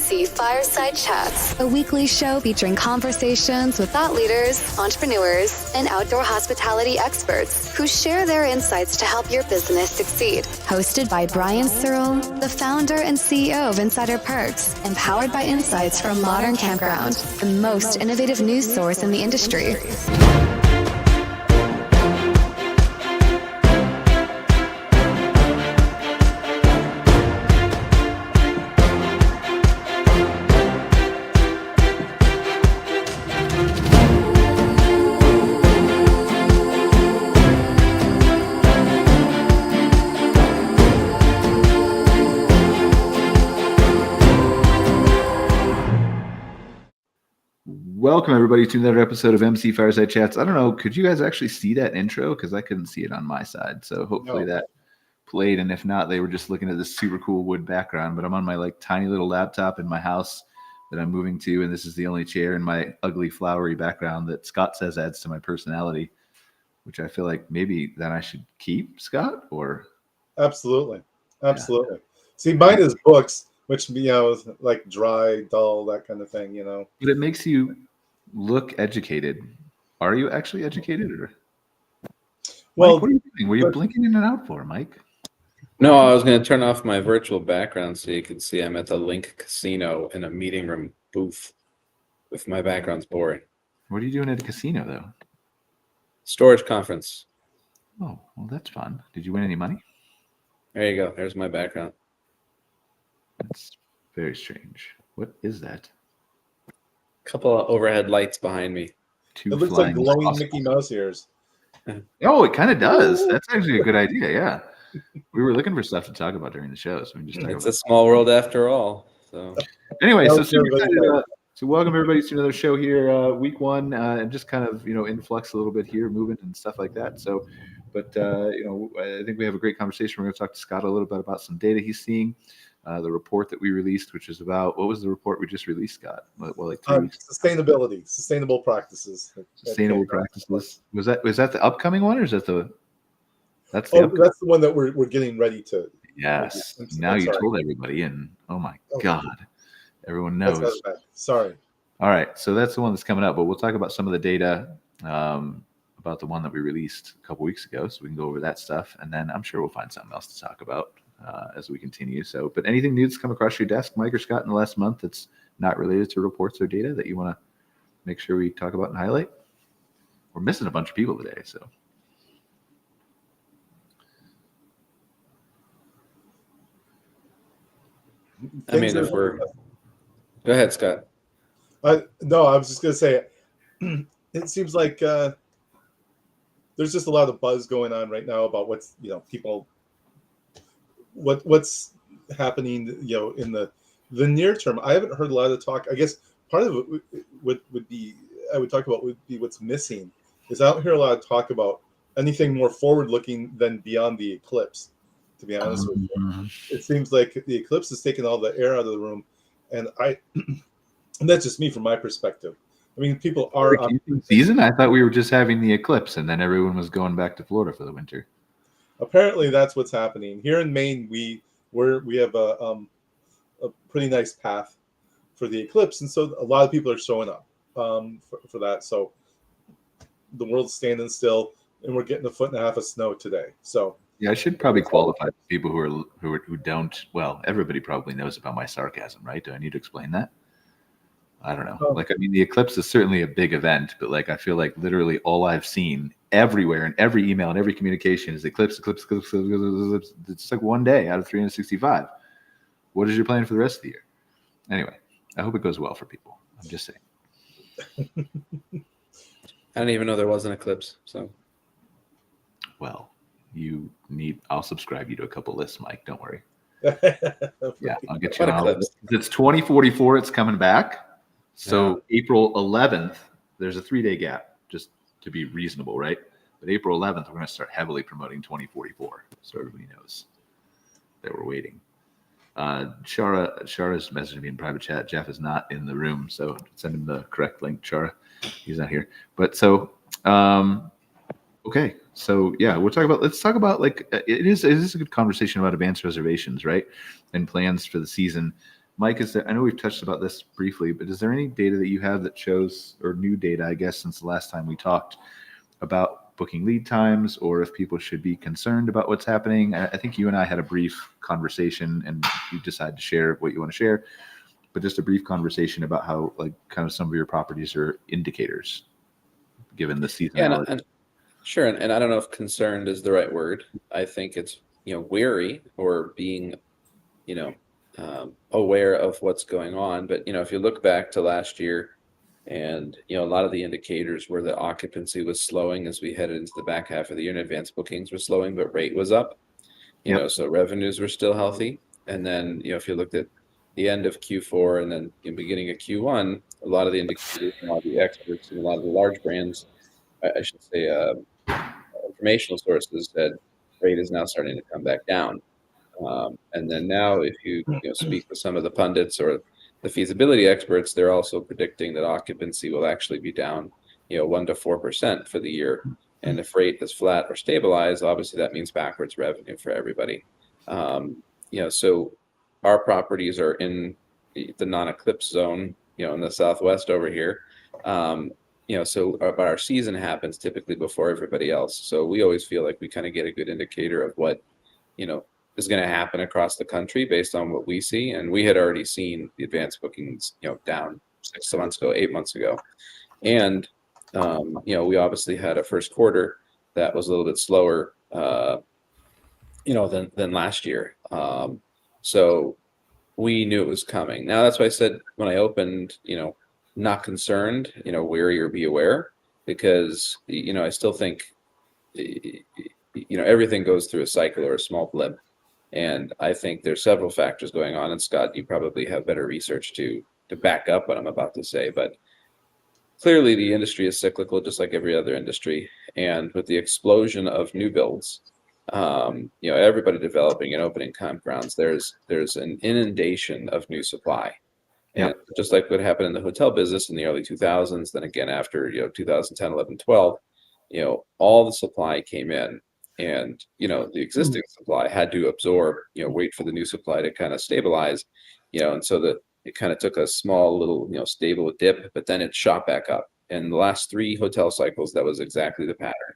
MC Fireside Chats, a weekly show featuring conversations with thought leaders, entrepreneurs, and outdoor hospitality experts who share their insights to help your business succeed. Hosted by Brian Searl, the founder and CEO of Insider Perks, and powered by insights from Modern Campground, the most innovative news source in the industry. Welcome, everybody, to another episode of MC Fireside Chats. I don't know, could you guys actually see that intro? Because I couldn't see it on my side. So hopefully that played. And if not, they were just looking at this super cool wood background. But I'm on my tiny little laptop in my house that I'm moving to. And this is the only chair in my ugly, flowery background that Scott says adds to my personality, which I feel like maybe then I should keep, Scott, or? Absolutely. Yeah. See, mine is books, which, is like dry, dull, that kind of thing, But it makes you look educated. Are you actually educated, or? Well, Mike, what are you doing? Were you blinking in and out for, Mike? No, I was going to turn off my virtual background so you can see I'm at the Link Casino in a meeting room booth with my background's boring. What are you doing at a casino, though? Storage conference. Oh, well, that's fun. Did you win any money? There you go. There's my background. That's very strange. What is that? Couple of overhead lights behind me. It looks like glowing Mickey Mouse ears. Oh, it kind of does. That's actually a good idea. Yeah, we were looking for stuff to talk about during the show, so we just talk it's about a small world after all. So anyway, so welcome everybody to another show here, week one, and just kind of in flux a little bit here, moving and stuff like that. So, but I think we have a great conversation. We're going to talk to Scott a little bit about some data he's seeing. The report that we released, which is about, what was the report we just released, Scott? Well, like 3 weeks. Sustainable practices. Sustainable practices. Was that the upcoming one, or is that the? That's the one that we're getting ready to. Yes. Now you told everybody, and oh my God, everyone knows. Sorry. All right, so that's the one that's coming up, but we'll talk about some of the data about the one that we released a couple weeks ago, so we can go over that stuff, and then I'm sure we'll find something else to talk about as we continue. So, but anything new that's come across your desk, Mike or Scott, in the last month that's not related to reports or data that you want to make sure we talk about and highlight? We're missing a bunch of people today, so. I mean, if we're... Go ahead, Scott. No, I was just going to say, it seems like there's just a lot of buzz going on right now about what's, people... What's happening, in the near term. I haven't heard a lot of talk. I guess part of it would be what's missing is I don't hear a lot of talk about anything more forward looking than beyond the eclipse. To be honest with you, it seems like the eclipse has taken all the air out of the room, and that's just me from my perspective. I memean, people are season. I thought we were just having the eclipse, and then everyone was going back to Florida for the winter. Apparently, that's what's happening here in Maine. We have a pretty nice path for the eclipse, and so a lot of people are showing up for that. So the world's standing still, and we're getting 1.5 feet of snow today. So yeah, I should probably qualify people who don't. Well, everybody probably knows about my sarcasm, right? Do I need to explain that? I don't know. The eclipse is certainly a big event, but I feel like literally all I've seen everywhere in every email and every communication is eclipse. It's like one day out of 365. What is your plan for the rest of the year? Anyway, I hope it goes well for people. I'm just saying. I didn't even know there was an eclipse. So, well, I'll subscribe you to a couple lists, Mike. Don't worry. Yeah, I'll get you on all of it. It's 2044. It's coming back. So April 11th, there's a 3-day gap, just to be reasonable, right? But April 11th, we're going to start heavily promoting 2044, so everybody knows that we're waiting. Shara's messaging me in private chat. Jeff is not in the room, so send him the correct link, Shara. He's not here. But so, okay. So yeah, let's talk about it is a good conversation about advanced reservations, right? And plans for the season. Mike, I know we've touched about this briefly, but is there any data that you have that shows, or new data, I guess, since the last time we talked, about booking lead times, or if people should be concerned about what's happening? I think you and I had a brief conversation, and you decided to share what you want to share, but just a brief conversation about how, like, kind of some of your properties are indicators, given the seasonality. And sure, and I don't know if concerned is the right word. I think it's, wary, or being, aware of what's going on. But, if you look back to last year, and, a lot of the indicators were that occupancy was slowing as we headed into the back half of the year, and advanced bookings were slowing, but rate was up, so revenues were still healthy. And then, if you looked at the end of Q4 and then in beginning of Q1, a lot of the indicators, a lot of the experts, and a lot of the large brands, I should say, informational sources, said rate is now starting to come back down. And then now, if you, speak with some of the pundits or the feasibility experts, they're also predicting that occupancy will actually be down, 1 to 4% for the year. And if rate is flat or stabilized, obviously that means backwards revenue for everybody. So our properties are in the non-eclipse zone, in the Southwest over here. But our season happens typically before everybody else. So we always feel like we kind of get a good indicator of what, is going to happen across the country based on what we see. And we had already seen the advanced bookings, down 6 months ago, 8 months ago. And, we obviously had a first quarter that was a little bit slower, than last year. So we knew it was coming. Now, that's why I said when I opened, not concerned, wary or be aware, because, I still think, everything goes through a cycle or a small blip. And I think there's several factors going on. And Scott, you probably have better research to back up what I'm about to say. But clearly the industry is cyclical, just like every other industry. And with the explosion of new builds, everybody developing and opening campgrounds, there's an inundation of new supply. And just like what happened in the hotel business in the early 2000s, then again after 2010, 11, 12, all the supply came in, and the existing supply had to absorb, wait for the new supply to kind of stabilize, and so that it kind of took a small little stable dip, but then it shot back up. In the last 3 hotel cycles, that was exactly the pattern.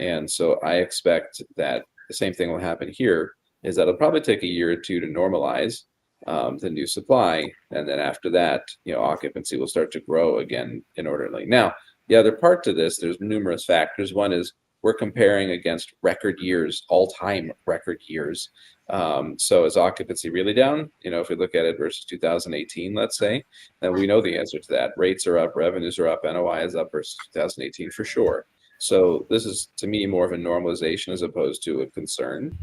And so I expect that the same thing will happen here, is that it'll probably take a year or two to normalize the new supply, and then after that, occupancy will start to grow again inordinately. Now, the other part to this, there's numerous factors. One is we're comparing against record years, all-time record years. So is occupancy really down? If we look at it versus 2018, let's say, then we know the answer to that. Rates are up, revenues are up, NOI is up versus 2018 for sure. So this is, to me, more of a normalization as opposed to a concern.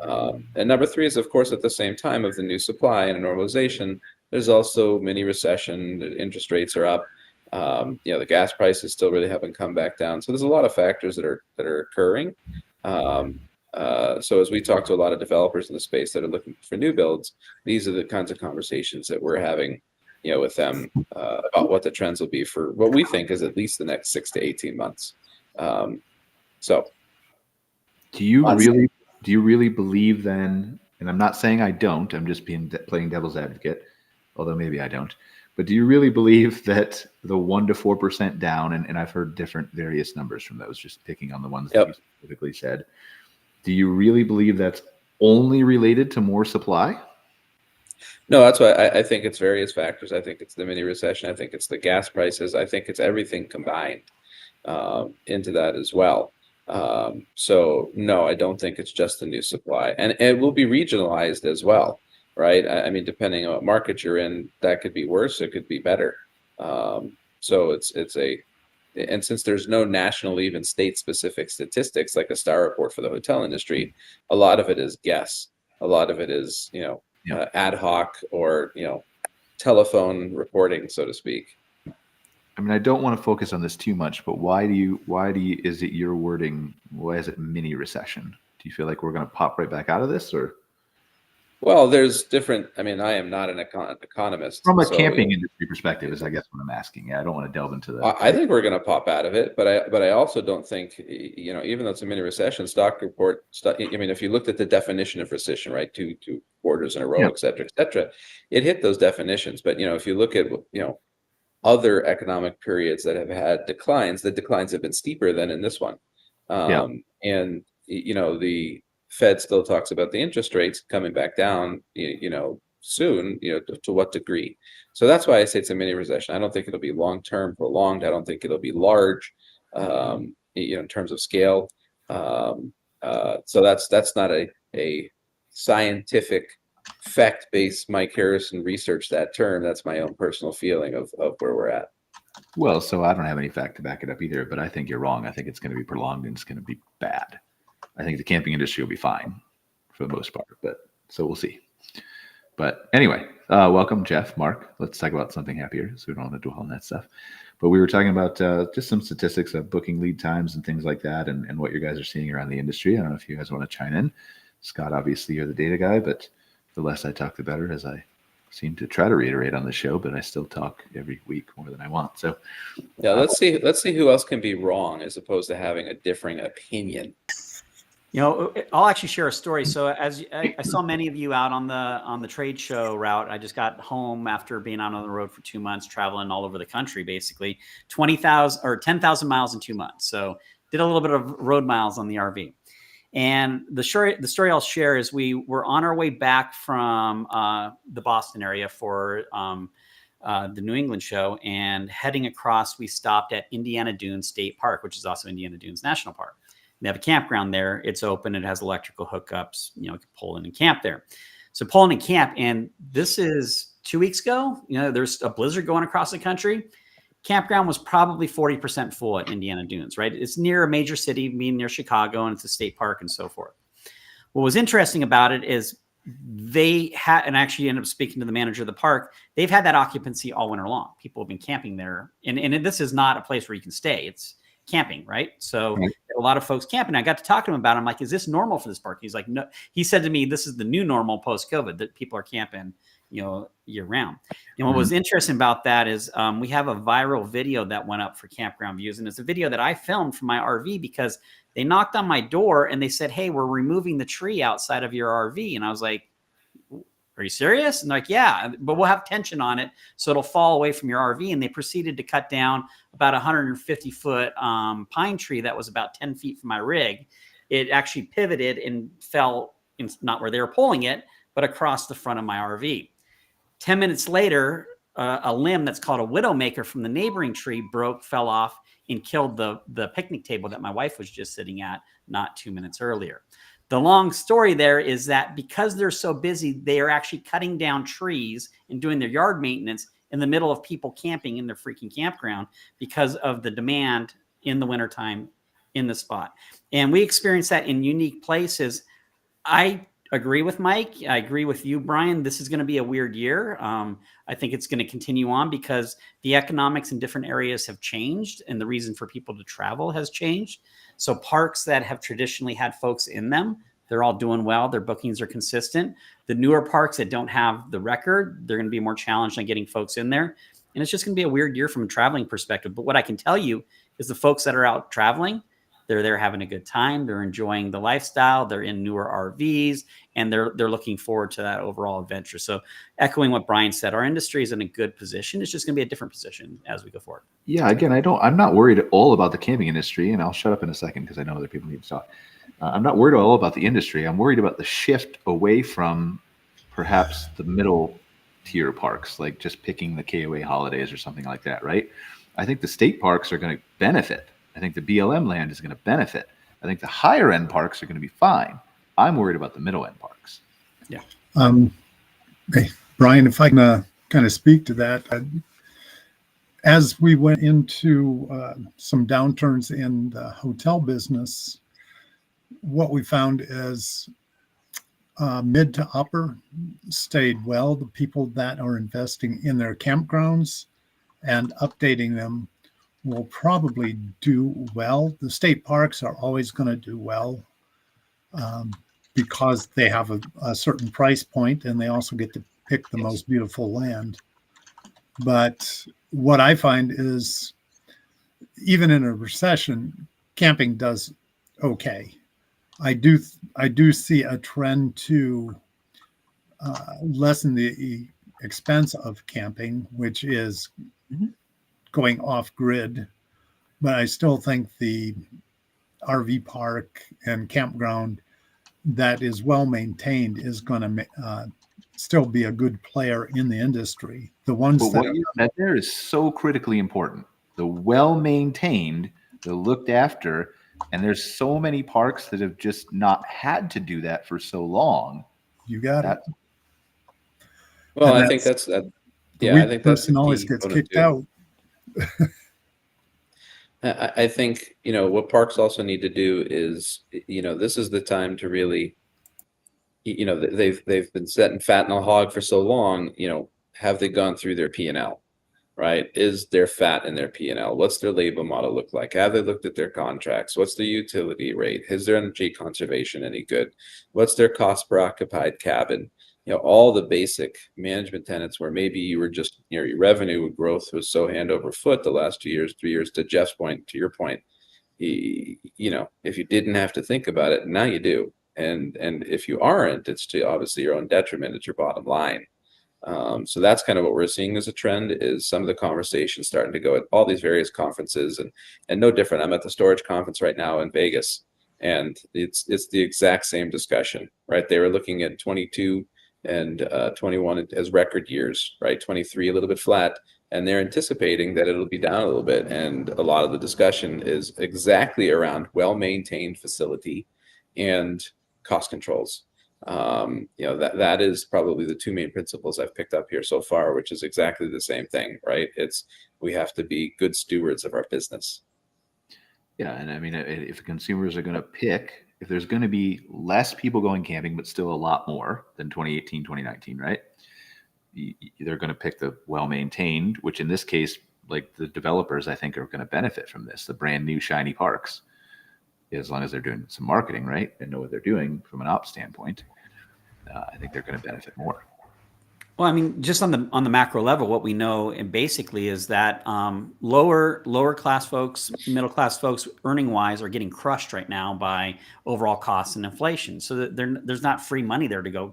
And number 3 is, of course, at the same time of the new supply and a normalization, there's also mini recession, the interest rates are up. The gas prices still really haven't come back down. So there's a lot of factors that are occurring. So as we talk to a lot of developers in the space that are looking for new builds, these are the kinds of conversations that we're having, with them about what the trends will be for what we think is at least the next 6 to 18 months. So do you really believe then, and I'm not saying I don't, I'm just playing devil's advocate, although maybe I don't, but do you really believe that the 1 to 4% down, and I've heard different various numbers from those, just picking on the ones that you specifically said, do you really believe that's only related to more supply? No, that's why I think it's various factors. I think it's the mini recession. I think it's the gas prices. I think it's everything combined into that as well. So no, I don't think it's just the new supply, and it will be regionalized as well, right? I mean, depending on what market you're in, that could be worse, it could be better. So and since there's no national, even state specific statistics like a Star report for the hotel industry, a lot of it is guess. A lot of it is, ad hoc or, telephone reporting, so to speak. I mean, I don't want to focus on this too much, but why is it your wording? Why is it mini recession? Do you feel like we're going to pop right back out of this, or? Well, there's different. I mean, I am not an economist. From a camping industry perspective, is I guess what I'm asking. Yeah, I don't want to delve into that. I think we're going to pop out of it, but I also don't think, even though it's a mini recession, stock report. I mean, if you looked at the definition of recession, right, to quarters in a row, Yeah. et cetera, et cetera. It hit those definitions. But, if you look at, other economic periods that have had declines, the declines have been steeper than in this one. And, the Fed still talks about the interest rates coming back down, soon, to what degree. So that's why I say it's a mini recession. I don't think it'll be long-term prolonged. I don't think it'll be large, in terms of scale. So that's not a scientific fact-based Mike Harrison research that term. That's my own personal feeling of where we're at. Well, so I don't have any fact to back it up either, but I think you're wrong. I think it's going to be prolonged and it's going to be bad. I think the camping industry will be fine for the most part, but so we'll see. But anyway, welcome, Jeff, Mark. Let's talk about something happier so we don't want to dwell on that stuff. But we were talking about just some statistics of booking lead times and things like that and what you guys are seeing around the industry. I don't know if you guys want to chime in. Scott, obviously, you're the data guy, but the less I talk, the better, as I seem to try to reiterate on the show, but I still talk every week more than I want. So yeah, let's see who else can be wrong as opposed to having a differing opinion. I'll actually share a story. So as I saw many of you out on the trade show route, I just got home after being out on the road for 2 months, traveling all over the country, basically 20,000 or 10,000 miles in 2 months. So did a little bit of road miles on the RV. And the story I'll share is we were on our way back from the Boston area for the New England show, and heading across, we stopped at Indiana Dunes State Park, which is also Indiana Dunes National Park. They have a campground there. It's open. It has electrical hookups. You can pull in and camp there. So pull in and camp. And this is 2 weeks ago. There's a blizzard going across the country. Campground was probably 40% full at Indiana Dunes, right? It's near a major city, being near Chicago, and it's a state park and so forth. What was interesting about it is they had, and I actually ended up speaking to the manager of the park, they've had that occupancy all winter long. People have been camping there. And this is not a place where you can stay. It's camping, right? So a lot of folks camping. I got to talk to him about it. I'm like, is this normal for this park? He's like, no. He said to me, this is the new normal post-COVID, that people are camping, year round. And what was interesting about that is we have a viral video that went up for Campground Views. And it's a video that I filmed from my RV because they knocked on my door and they said, hey, we're removing the tree outside of your RV. And I was like, are you serious? And like, yeah, but we'll have tension on it so it'll fall away from your RV. And they proceeded to cut down about 150-foot pine tree that was about 10 feet from my rig. It actually pivoted and fell not where they were pulling it, but across the front of my RV. 10 minutes later, a limb that's called a widowmaker from the neighboring tree fell off and killed the picnic table that my wife was just sitting at not 2 minutes earlier. The long story there is that because they're so busy, they are actually cutting down trees and doing their yard maintenance in the middle of people camping in their freaking campground because of the demand in the wintertime in the spot. And we experience that in unique places. I agree with Mike. I agree with you, Brian. This is going to be a weird year. I think it's going to continue on because the economics in different areas have changed and the reason for people to travel has changed. So parks that have traditionally had folks in them, they're all doing well. Their bookings are consistent. The newer parks that don't have the record, they're going to be more challenged on getting folks in there. And it's just going to be a weird year from a traveling perspective. But what I can tell you is the folks that are out traveling, they're there having a good time. They're enjoying the lifestyle. They're in newer RVs, and they're looking forward to that overall adventure. So echoing what Brian said, our industry is in a good position. It's just going to be a different position as we go forward. Yeah, again, I'm not worried at all about the camping industry, and I'll shut up in a second because I know other people need to talk. I'm not worried at all about the industry. I'm worried about the shift away from perhaps the middle tier parks, like just picking the KOA holidays or something like that, right? I think the state parks are going to benefit. I think the BLM land is going to benefit. I think the higher end parks are going to be fine. I'm worried about the middle end parks. Yeah. Okay, Brian, if I can kind of speak to that. As we went into some downturns in the hotel business, what we found is mid to upper stayed well. The people that are investing in their campgrounds and updating them will probably do well. The state parks are always going to do well because they have a certain price point and they also get to pick the most beautiful land. But what I find is even in a recession, camping does okay. I do see a trend to lessen the expense of camping, which is going off grid. But I still think the RV park and campground that is well maintained is going to still be a good player in the industry. The ones But that what you said there is so critically important. The well maintained, the looked after, and there's so many parks that have just not had to do that for so long. you got it. Well, And I think that's that. The Yeah, weak I think that's the person always key gets component kicked too. out. I think, what parks also need to do is, this is the time to really, they've been setting fat in a hog for so long, have they gone through their P&L, right? Is there fat in their P&L? What's their labor model look like? Have they looked at their contracts? What's the utility rate? Is their energy conservation any good? What's their cost per occupied cabin? All the basic management tenets where maybe you were just, your revenue growth was so hand over foot the last 2 years, 3 years, to Jeff's point, to your point, if you didn't have to think about it, now you do. And if you aren't, it's to obviously your own detriment. It's your bottom line. So that's kind of what we're seeing as a trend, is some of the conversations starting to go at all these various conferences, and no different. I'm at the storage conference right now in Vegas, and it's the exact same discussion, right? They were looking at 22 and 21 as record years, right? 23 a little bit flat, and they're anticipating that it'll be down a little bit. And a lot of the discussion is exactly around well-maintained facility and cost controls. That is probably the two main principles I've picked up here so far, which is exactly the same thing, right? We have to be good stewards of our business. Yeah, and I mean, if consumers are going to pick, if there's going to be less people going camping, but still a lot more than 2018, 2019, right? They're going to pick the well-maintained, which in this case, like the developers, I think are going to benefit from this, the brand new shiny parks, as long as they're doing some marketing, right? And know what they're doing from an ops standpoint. I think they're going to benefit more. Well, I mean, just on the macro level, what we know and basically is that lower class folks, middle class folks, earning wise, are getting crushed right now by overall costs and inflation. So that there's not free money there to go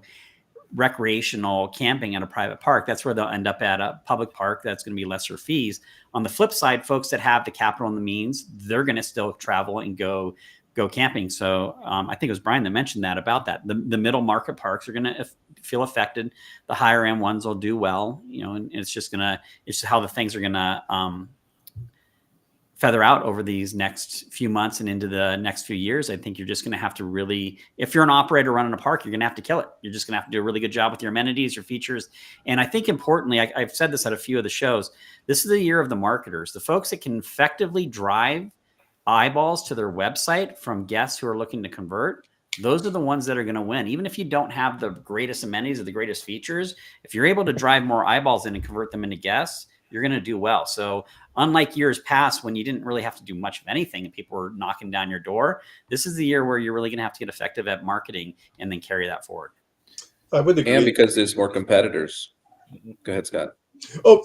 recreational camping at a private park. That's where they'll end up at a public park. That's going to be lesser fees. On the flip side, folks that have the capital and the means, they're going to still travel and go camping. So I think it was Brian that mentioned that about that. The middle market parks are going to feel affected. The higher end ones will do well, and it's just how the things are going to feather out over these next few months and into the next few years. I think you're just going to have to really, if you're an operator running a park, you're going to have to kill it. You're just going to have to do a really good job with your amenities, your features. And I think importantly, I've said this at a few of the shows, this is the year of the marketers, the folks that can effectively drive eyeballs to their website from guests who are looking to convert. Those are the ones that are going to win. Even if you don't have the greatest amenities or the greatest features, if you're able to drive more eyeballs in and convert them into guests, you're going to do well. So unlike years past when you didn't really have to do much of anything and people were knocking down your door, this is the year where you're really going to have to get effective at marketing and then carry that forward. I would agree. And because there's more competitors. Go ahead, Scott. Oh,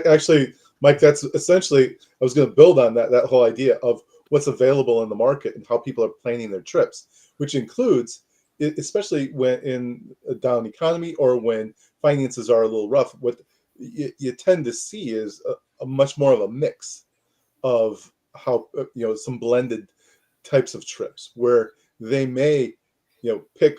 actually, Mike, that's essentially, I was going to build on that whole idea of what's available in the market and how people are planning their trips, which includes, especially when in a down economy or when finances are a little rough, what you tend to see is a much more of a mix of how, some blended types of trips where they may, pick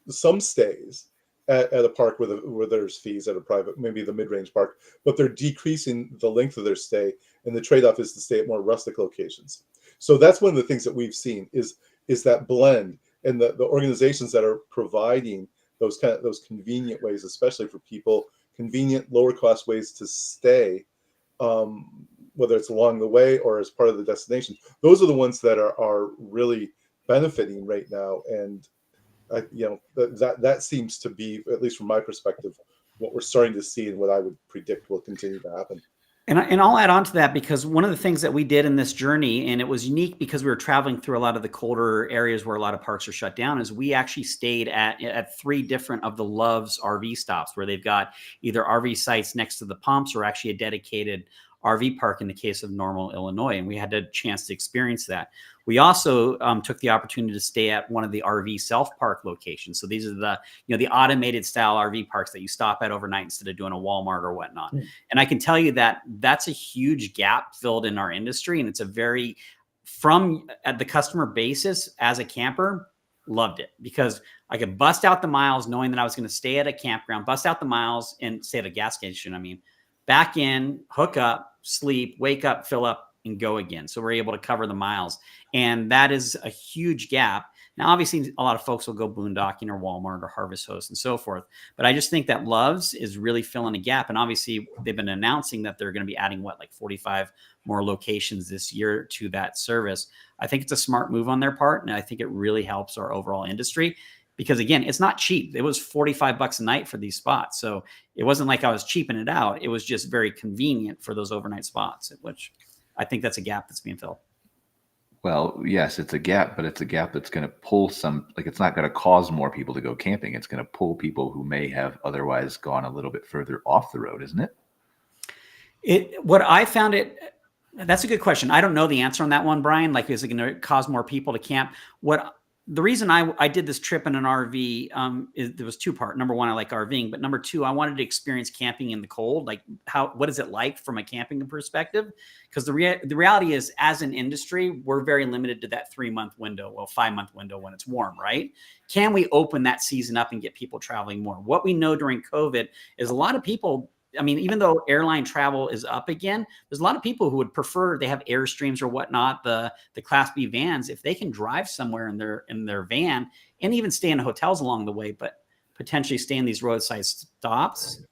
some stays at a park where there's fees at a private, maybe the mid-range park, but they're decreasing the length of their stay, and the trade-off is to stay at more rustic locations. So that's one of the things that we've seen is that blend, and the organizations that are providing those convenient ways, especially for people, convenient, lower cost ways to stay, whether it's along the way or as part of the destination. Those are the ones that are really benefiting right now, and that seems to be, at least from my perspective, what we're starting to see and what I would predict will continue to happen. And I'll add on to that, because one of the things that we did in this journey, and it was unique because we were traveling through a lot of the colder areas where a lot of parks are shut down, is we actually stayed at 3 different of the Love's RV stops, where they've got either RV sites next to the pumps or actually a dedicated RV park in the case of Normal, Illinois, and we had a chance to experience that. We also took the opportunity to stay at one of the RV self-park locations. So these are the, the automated style RV parks that you stop at overnight instead of doing a Walmart or whatnot. And I can tell you that that's a huge gap filled in our industry. And it's a very, at the customer basis as a camper, loved it because I could bust out the miles knowing that I was going to stay at a campground, bust out the miles and stay at a gas station. Back in, hook up, sleep, wake up, fill up, and go again. So we're able to cover the miles. And that is a huge gap. Now, obviously, a lot of folks will go boondocking or Walmart or Harvest Host and so forth. But I just think that Loves is really filling a gap. And obviously, they've been announcing that they're going to be adding, 45 more locations this year to that service. I think it's a smart move on their part. And I think it really helps our overall industry. Because again, it's not cheap. It was $45 a night for these spots. So it wasn't like I was cheaping it out. It was just very convenient for those overnight spots, which I think that's a gap that's being filled. Well, yes, it's a gap, but it's a gap that's going to pull it's not going to cause more people to go camping. It's going to pull people who may have otherwise gone a little bit further off the road, isn't it? That's a good question. I don't know the answer on that one, Brian. Is it going to cause more people to camp? The reason I did this trip in an RV is there was two parts. Number one, I like RVing, but number two, I wanted to experience camping in the cold. What is it like from a camping perspective? Because the reality is, as an industry, we're very limited to that 3-month window, 5-month window when it's warm, right? Can we open that season up and get people traveling more? What we know during COVID is a lot of people. Even though airline travel is up again, there's a lot of people who would prefer, they have Airstreams or whatnot, the Class B vans, if they can drive somewhere in their van and even stay in hotels along the way, but potentially stay in these roadside stops,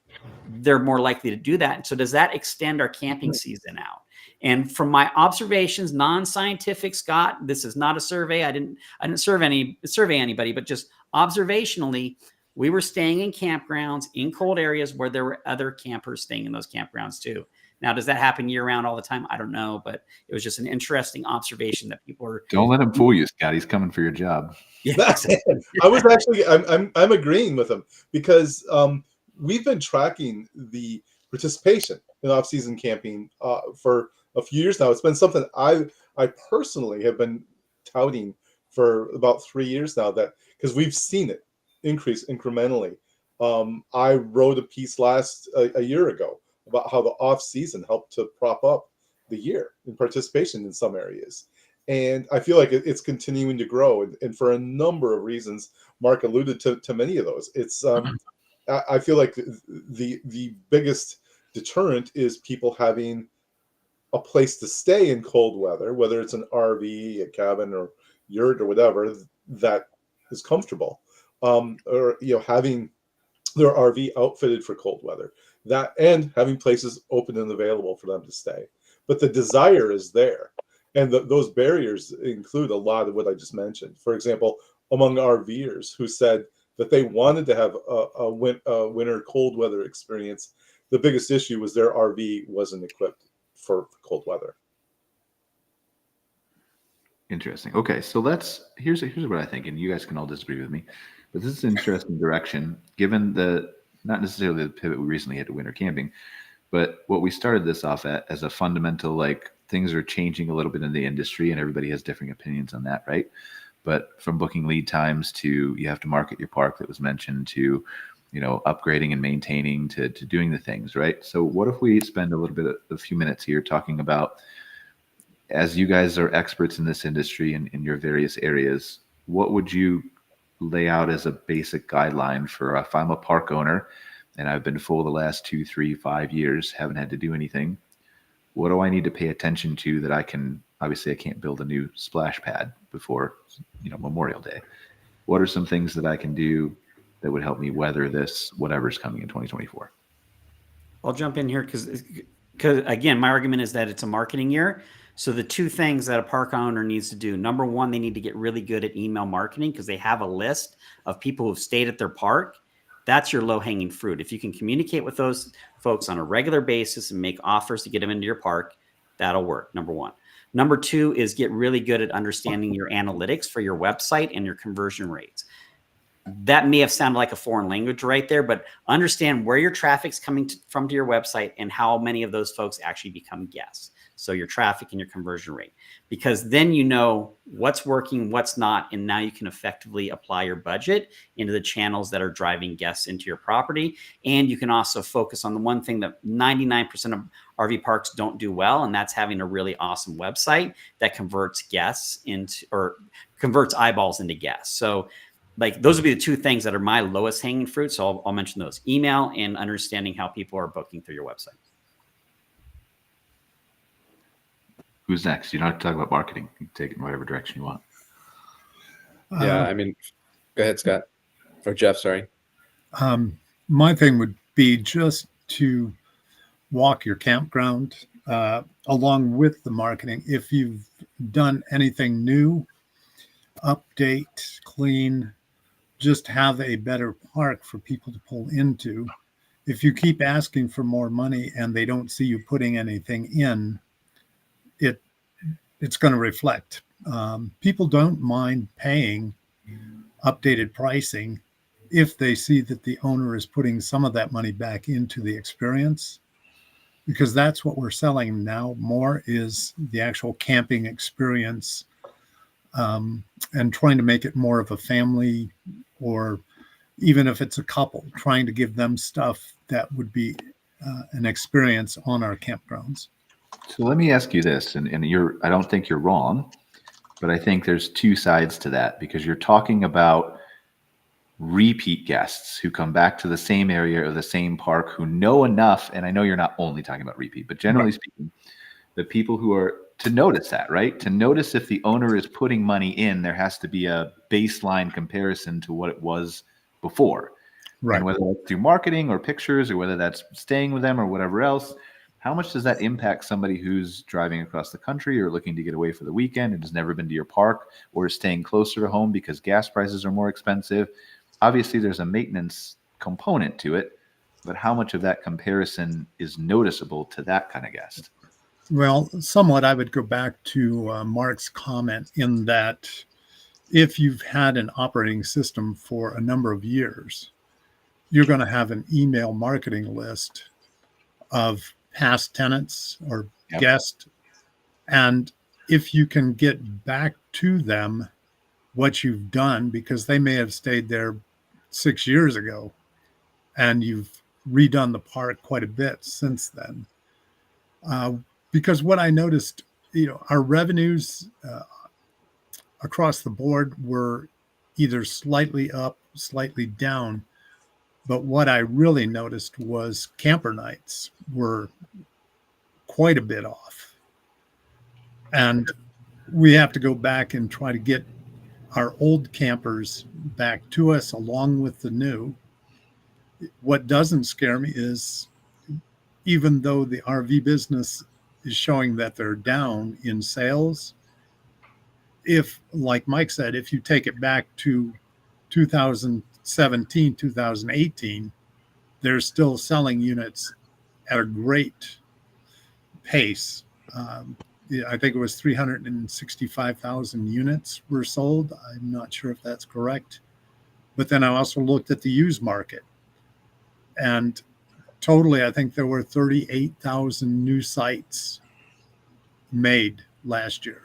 they're more likely to do that. So does that extend our camping season out? And from my observations, non-scientific, Scott, this is not a survey. I didn't survey anybody, but just observationally, we were staying in campgrounds in cold areas where there were other campers staying in those campgrounds too. Now, does that happen year round all the time? I don't know, but it was just an interesting observation that people are. Don't let him fool you, Scott. He's coming for your job. Yeah, I was actually, I'm agreeing with him because we've been tracking the participation in off-season camping for a few years now. It's been something I personally have been touting for about 3 years now, that because we've seen it increase incrementally. I wrote a piece a year ago about how the off season helped to prop up the year in participation in some areas, and I feel like it's continuing to grow, and for a number of reasons. Mark alluded to many of those. It's I feel like the biggest deterrent is people having a place to stay in cold weather, whether it's an RV, a cabin, or yurt, or whatever that is comfortable. Or having their RV outfitted for cold weather, that and having places open and available for them to stay. But the desire is there, and those barriers include a lot of what I just mentioned. For example, among RVers who said that they wanted to have a winter cold weather experience, the biggest issue was their RV wasn't equipped for cold weather. Interesting. Okay, so here's what I think, and you guys can all disagree with me. But this is an interesting direction, given not necessarily the pivot we recently had to winter camping, but what we started this off at as a fundamental, things are changing a little bit in the industry and everybody has differing opinions on that, right? But from booking lead times to you have to market your park that was mentioned to, upgrading and maintaining to doing the things, right? So what if we spend a few minutes here talking about, as you guys are experts in this industry and in your various areas, what would you lay out as a basic guideline for if I'm a park owner and I've been full the last 2, 3, 5 years, haven't had to do anything? What do I need to pay attention to that I can't build a new splash pad before, Memorial Day. What are some things that I can do that would help me weather this, whatever's coming in 2024? I'll jump in here because again, my argument is that it's a marketing year. So the two things that a park owner needs to do, number one, they need to get really good at email marketing because they have a list of people who've stayed at their park. That's your low-hanging fruit. If you can communicate with those folks on a regular basis and make offers to get them into your park, that'll work, number one. Number two is get really good at understanding your analytics for your website and your conversion rates. that may have sounded like a foreign language right there, but understand where your traffic's coming from to your website and how many of those folks actually become guests. So your traffic and your conversion rate, because then you know what's working, what's not, and now you can effectively apply your budget into the channels that are driving guests into your property. And you can also focus on the one thing that 99% of RV parks don't do well, and that's having a really awesome website that converts guests into, or converts eyeballs into guests. So like those would be the two things that are my lowest hanging fruit. So I'll mention those: email and understanding how people are booking through your website. Who's next? You don't have to talk about marketing. You can take it in whatever direction you want. Yeah, I mean, go ahead, Scott. Or Jeff, sorry. My thing would be just to walk your campground along with the marketing. If you've done anything new, update, clean, just have a better park for people to pull into. If you keep asking for more money and they don't see you putting anything in, it's going to reflect. People don't mind paying updated pricing if they see that the owner is putting some of that money back into the experience, because that's what we're selling now more, is the actual camping experience, and trying to make it more of a family, or even if it's a couple, trying to give them stuff that would be an experience on our campgrounds. So let me ask you this, and I don't think you're wrong, but I think there's two sides to that, because you're talking about repeat guests who come back to the same area or the same park, who know enough. And I know you're not only talking about repeat, but generally speaking, the people who are to notice that, right? To notice if the owner is putting money in, there has to be a baseline comparison to what it was before. Right. And whether that's through marketing or pictures, or whether that's staying with them or whatever else, how much does that impact somebody who's driving across the country or looking to get away for the weekend and has never been to your park, or is staying closer to home because gas prices are more expensive? Obviously, there's a maintenance component to it, but how much of that comparison is noticeable to that kind of guest? Well, somewhat I would go back to Mark's comment in that if you've had an operating system for a number of years, you're going to have an email marketing list of past tenants or guests. And if you can get back to them what you've done, because they may have stayed there 6 years ago and you've redone the park quite a bit since then. Because what I noticed, our revenues across the board were either slightly up, slightly down. But what I really noticed was camper nights were quite a bit off. And we have to go back and try to get our old campers back to us along with the new. What doesn't scare me is, even though the RV business is showing that they're down in sales, if, like Mike said, if you take it back to 2017, 2018, they're still selling units at a great pace. I think it was 365,000 units were sold. I'm not sure if that's correct. But then I also looked at the used market. And totally, I think there were 38,000 new sites made last year.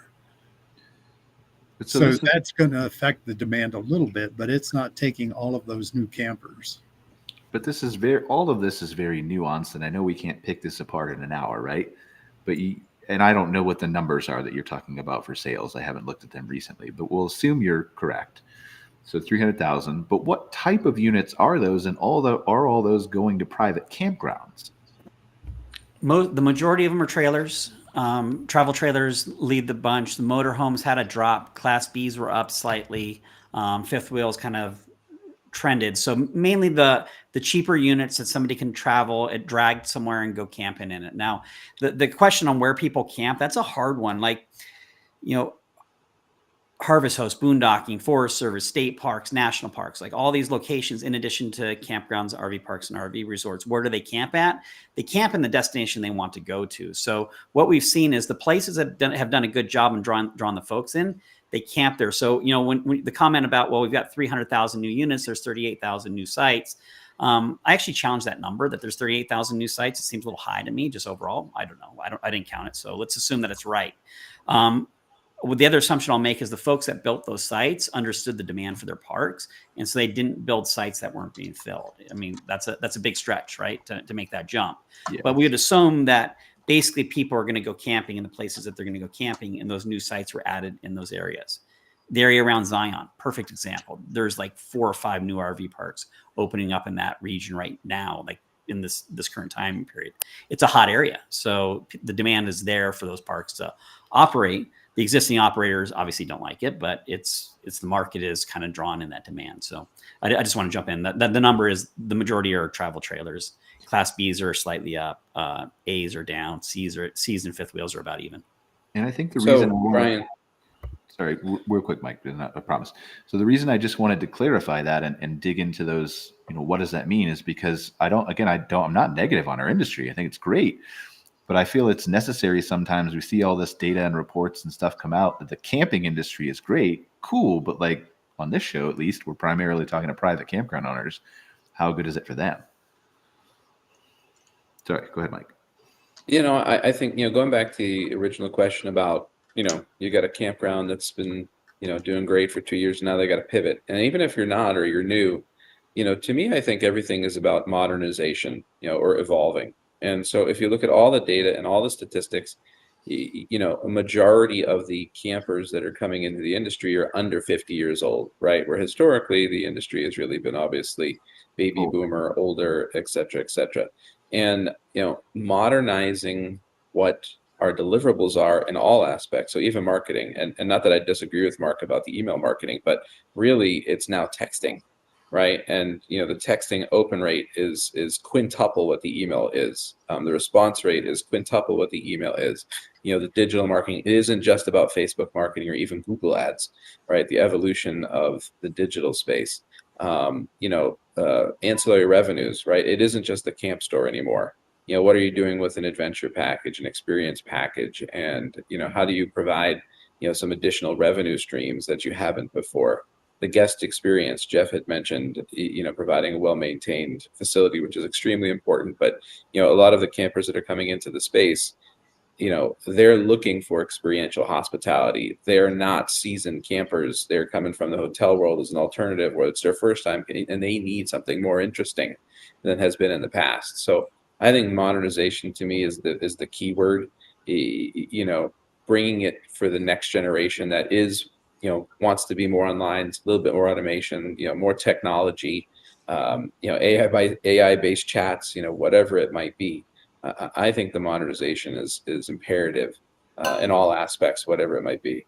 So that's going to affect the demand a little bit, but it's not taking all of those new campers. But all of this is very nuanced, and I know we can't pick this apart in an hour, right? But and I don't know what the numbers are that you're talking about for sales. I haven't looked at them recently, but we'll assume you're correct. So 300,000. But what type of units are those, and are all those going to private campgrounds? The majority of them are trailers. Travel trailers lead the bunch. The motorhomes had a drop. Class Bs were up slightly. Fifth wheels kind of trended. So mainly the cheaper units that somebody can travel, it dragged somewhere and go camping in it. Now, the question on where people camp, that's a hard one. Like, Harvest Host, boondocking, Forest Service, state parks, national parks, like all these locations, in addition to campgrounds, RV parks, and RV resorts, where do they camp at? They camp in the destination they want to go to. So what we've seen is the places that have done a good job in drawing the folks in, they camp there. So, when the comment about, well, we've got 300,000 new units, there's 38,000 new sites. I actually challenge that number, that there's 38,000 new sites. It seems a little high to me, just overall. I don't know. I didn't count it. So let's assume that it's right. Well, the other assumption I'll make is the folks that built those sites understood the demand for their parks. And so they didn't build sites that weren't being filled. I mean, that's a big stretch, right? To make that jump. Yeah. But we would assume that basically people are going to go camping in the places that they're going to go camping, and those new sites were added in those areas. The area around Zion, perfect example. There's like 4 or 5 new RV parks opening up in that region right now, like in this current time period. It's a hot area. So the demand is there for those parks to operate. The existing operators obviously don't like it, but it's the market is kind of drawn in that demand. So I just want to jump in. The number is the majority are travel trailers. Class Bs are slightly up. A's are down. C's and fifth wheels are about even. And I think the reason, Brian, sorry, real quick, Mike, I promise. So the reason I just wanted to clarify that and dig into those, what does that mean, is because I'm not negative on our industry. I think it's great. But I feel it's necessary sometimes. We see all this data and reports and stuff come out that the camping industry is great, cool, but like on this show, at least, we're primarily talking to private campground owners. How good is it for them? Sorry, go ahead, Mike. I think, going back to the original question about, you got a campground that's been, doing great for 2 years. Now they got to pivot. And even if you're not, or you're new, to me, I think everything is about modernization, or evolving. And so if you look at all the data and all the statistics, a majority of the campers that are coming into the industry are under 50 years old, right? Where historically the industry has really been obviously baby boomer, older, et cetera, et cetera. And, modernizing what our deliverables are in all aspects. So even marketing, and not that I disagree with Mark about the email marketing, but really it's now texting. Right. And, the texting open rate is quintuple what the email is. The response rate is quintuple what the email is. The digital marketing isn't just about Facebook marketing or even Google ads, right? The evolution of the digital space, ancillary revenues, right? It isn't just the camp store anymore. What are you doing with an adventure package, an experience package? And, how do you provide, some additional revenue streams that you haven't before? The guest experience, Jeff had mentioned, providing a well-maintained facility, which is extremely important. But, a lot of the campers that are coming into the space, they're looking for experiential hospitality. They're not seasoned campers. They're coming from the hotel world as an alternative, where it's their first time, and they need something more interesting than has been in the past. So I think modernization to me is the key word, bringing it for the next generation that is, wants to be more online, a little bit more automation, more technology, AI-based chats, whatever it might be. I think the modernization is imperative in all aspects, whatever it might be.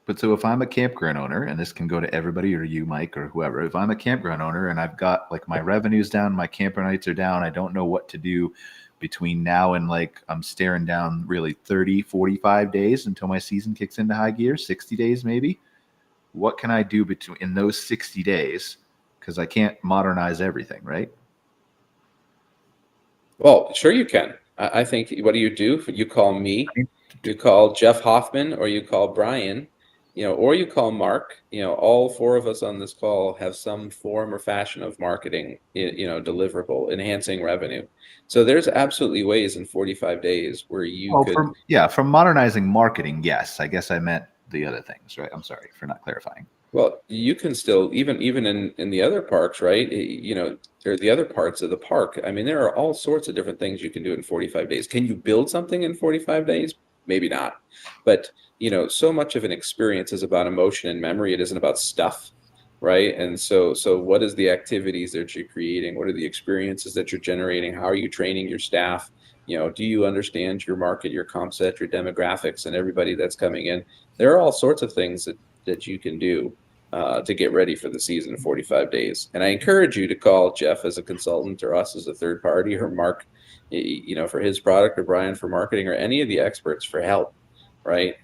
But so if I'm a campground owner, and this can go to everybody, or you, Mike, or whoever, if I'm a campground owner and I've got like my revenues down, my camper nights are down, I don't know what to do between now and like I'm staring down really 30, 45 days until my season kicks into high gear, 60 days maybe. What can I do in those 60 days? Because I can't modernize everything, right? Well, sure you can. I think, what do? You call me, you call Jeff Hoffman, or you call Brian, or you call Mark. All 4 of us on this call have some form or fashion of marketing, deliverable, enhancing revenue. So there's absolutely ways in 45 days where you could. From modernizing marketing, yes. I guess I meant the other things, right? I'm sorry for not clarifying. Well, you can still, even in the other parks, right? Or the other parts of the park. I mean, there are all sorts of different things you can do in 45 days. Can you build something in 45 days? Maybe not. But, so much of an experience is about emotion and memory. It isn't about stuff, right? And so what is the activities that you're creating? What are the experiences that you're generating? How are you training your staff? Do you understand your market, your comp set, your demographics, and everybody that's coming in? There are all sorts of things that you can do to get ready for the season in 45 days. And I encourage you to call Jeff as a consultant, or us as a third party, or Mark, for his product, or Brian for marketing, or any of the experts for help, right?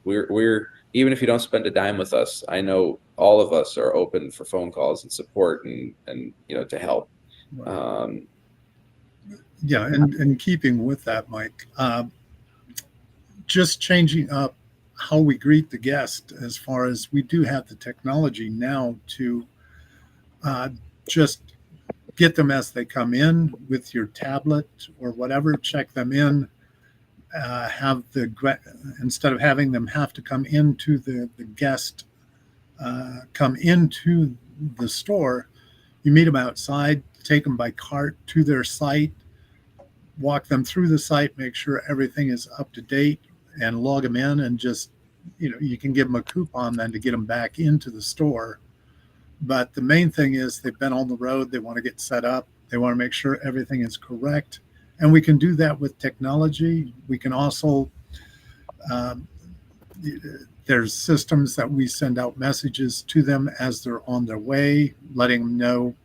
We're even if you don't spend a dime with us, I know all of us are open for phone calls and support and to help. Yeah, and keeping with that, Mike, just changing up how we greet the guest, as far as we do have the technology now to just get them as they come in with your tablet or whatever, check them in, instead of having them have to come into the guest, come into the store, you meet them outside, take them by cart to their site, walk them through the site, make sure everything is up to date, and log them in, and just, you can give them a coupon then to get them back into the store. But the main thing is they've been on the road, they want to get set up, they want to make sure everything is correct. And we can do that with technology. We can also, there's systems that we send out messages to them as they're on their way, letting them know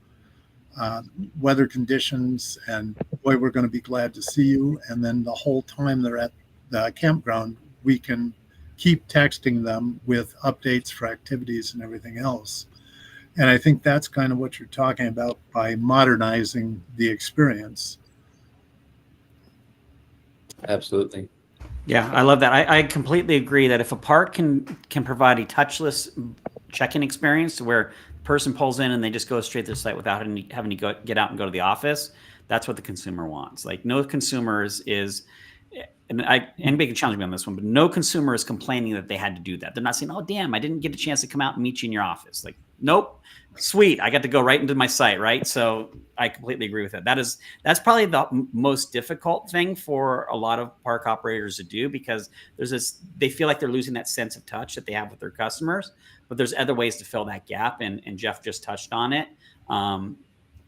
weather conditions, and boy, we're going to be glad to see you. And then the whole time they're at the campground, we can keep texting them with updates for activities and everything else. And I think that's kind of what you're talking about by modernizing the experience. Absolutely. Yeah, I love that. I completely agree that if a park can provide a touchless check-in experience where the person pulls in and they just go straight to the site without having to get out and go to the office, that's what the consumer wants. Like, no consumer is and anybody can challenge me on this one, but no consumer is complaining that they had to do that. They're not saying, "Oh, damn, I didn't get a chance to come out and meet you in your office." Like, nope, sweet, I got to go right into my site, right? So I completely agree with that. That's probably the most difficult thing for a lot of park operators to do, because they feel like they're losing that sense of touch that they have with their customers. But there's other ways to fill that gap, and Jeff just touched on it.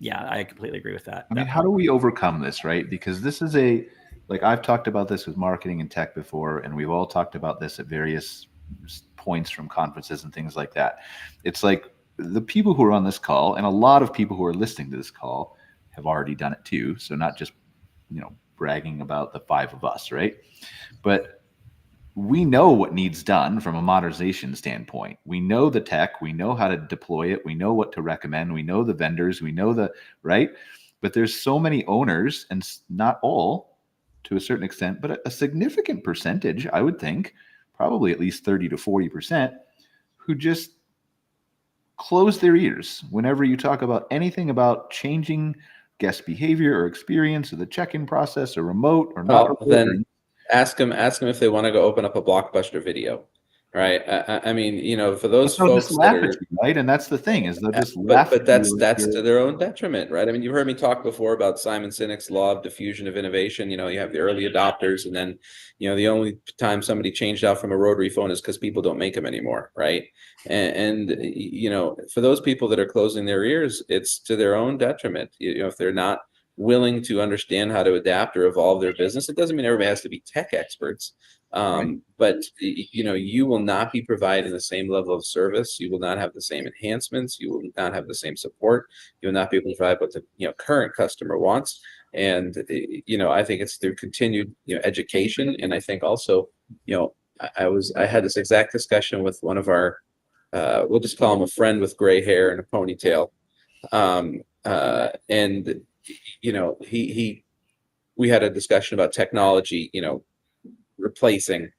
Yeah, I completely agree with that. I mean, how do we overcome this, right? Because this is like, I've talked about this with marketing and tech before, and we've all talked about this at various points from conferences and things like that. It's like the people who are on this call, and a lot of people who are listening to this call, have already done it too. So not just, bragging about the five of us, right? But we know what needs done from a modernization standpoint. We know the tech, we know how to deploy it, we know what to recommend, we know the vendors, we know right? But there's so many owners, and not all, to a certain extent, but a significant percentage, I would think, probably at least 30 to 40%, who just close their ears whenever you talk about anything about changing guest behavior or experience, or the check-in process, or remote or not. Well, then ask them if they want to go open up a Blockbuster video. Right. I mean, for those folks that are, right. And that's the thing, is they'll just laugh. But that's to their own detriment, right? I mean, you've heard me talk before about Simon Sinek's law of diffusion of innovation. You have the early adopters, and then, the only time somebody changed out from a rotary phone is because people don't make them anymore, right? And for those people that are closing their ears, it's to their own detriment. If they're not willing to understand how to adapt or evolve their business, it doesn't mean everybody has to be tech experts. But you will not be providing the same level of service. You will not have the same enhancements. You will not have the same support. You will not be able to provide what the current customer wants. And I think it's through continued education. And I think also I had this exact discussion with one of our we'll just call him a friend with gray hair and a ponytail, and we had a discussion about technology replacing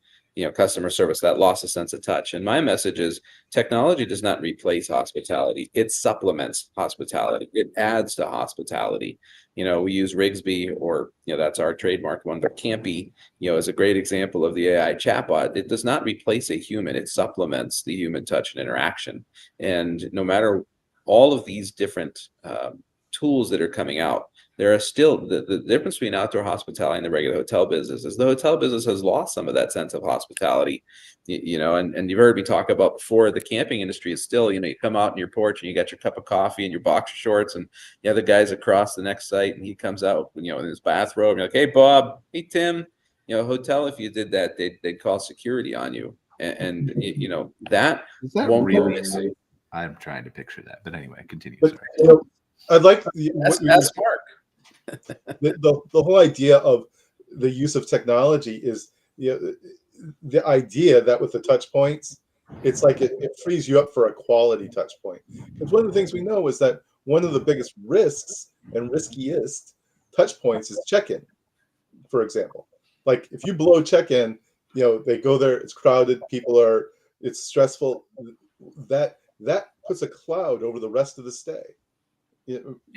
customer service, that loss of sense of touch. And my message is, technology does not replace hospitality. It supplements hospitality. It adds to hospitality. We use Rigsby, or that's our trademark one, but Campy is a great example of the AI chatbot. It does not replace a human. It supplements the human touch and interaction. And no matter all of these different tools that are coming out, there are still the difference between outdoor hospitality and the regular hotel business is the hotel business has lost some of that sense of hospitality, and you've heard me talk about before, the camping industry is still, you come out on your porch and you got your cup of coffee and your boxer shorts, and the other guy's across the next site and he comes out, in his bathrobe, and you're like, "Hey, Bob, hey, Tim," hotel, if you did that, they'd call security on you. And that won't really, I'm trying to picture that, but anyway, continue. But, Sorry. I'd like that's Mark. the whole idea of the use of technology is the idea that with the touch points, it's like it frees you up for a quality touch point. Because one of the things we know is that one of the biggest risks and riskiest touch points is check-in, for example. Like, if you blow check-in, they go there, it's crowded, it's stressful. That puts a cloud over the rest of the stay.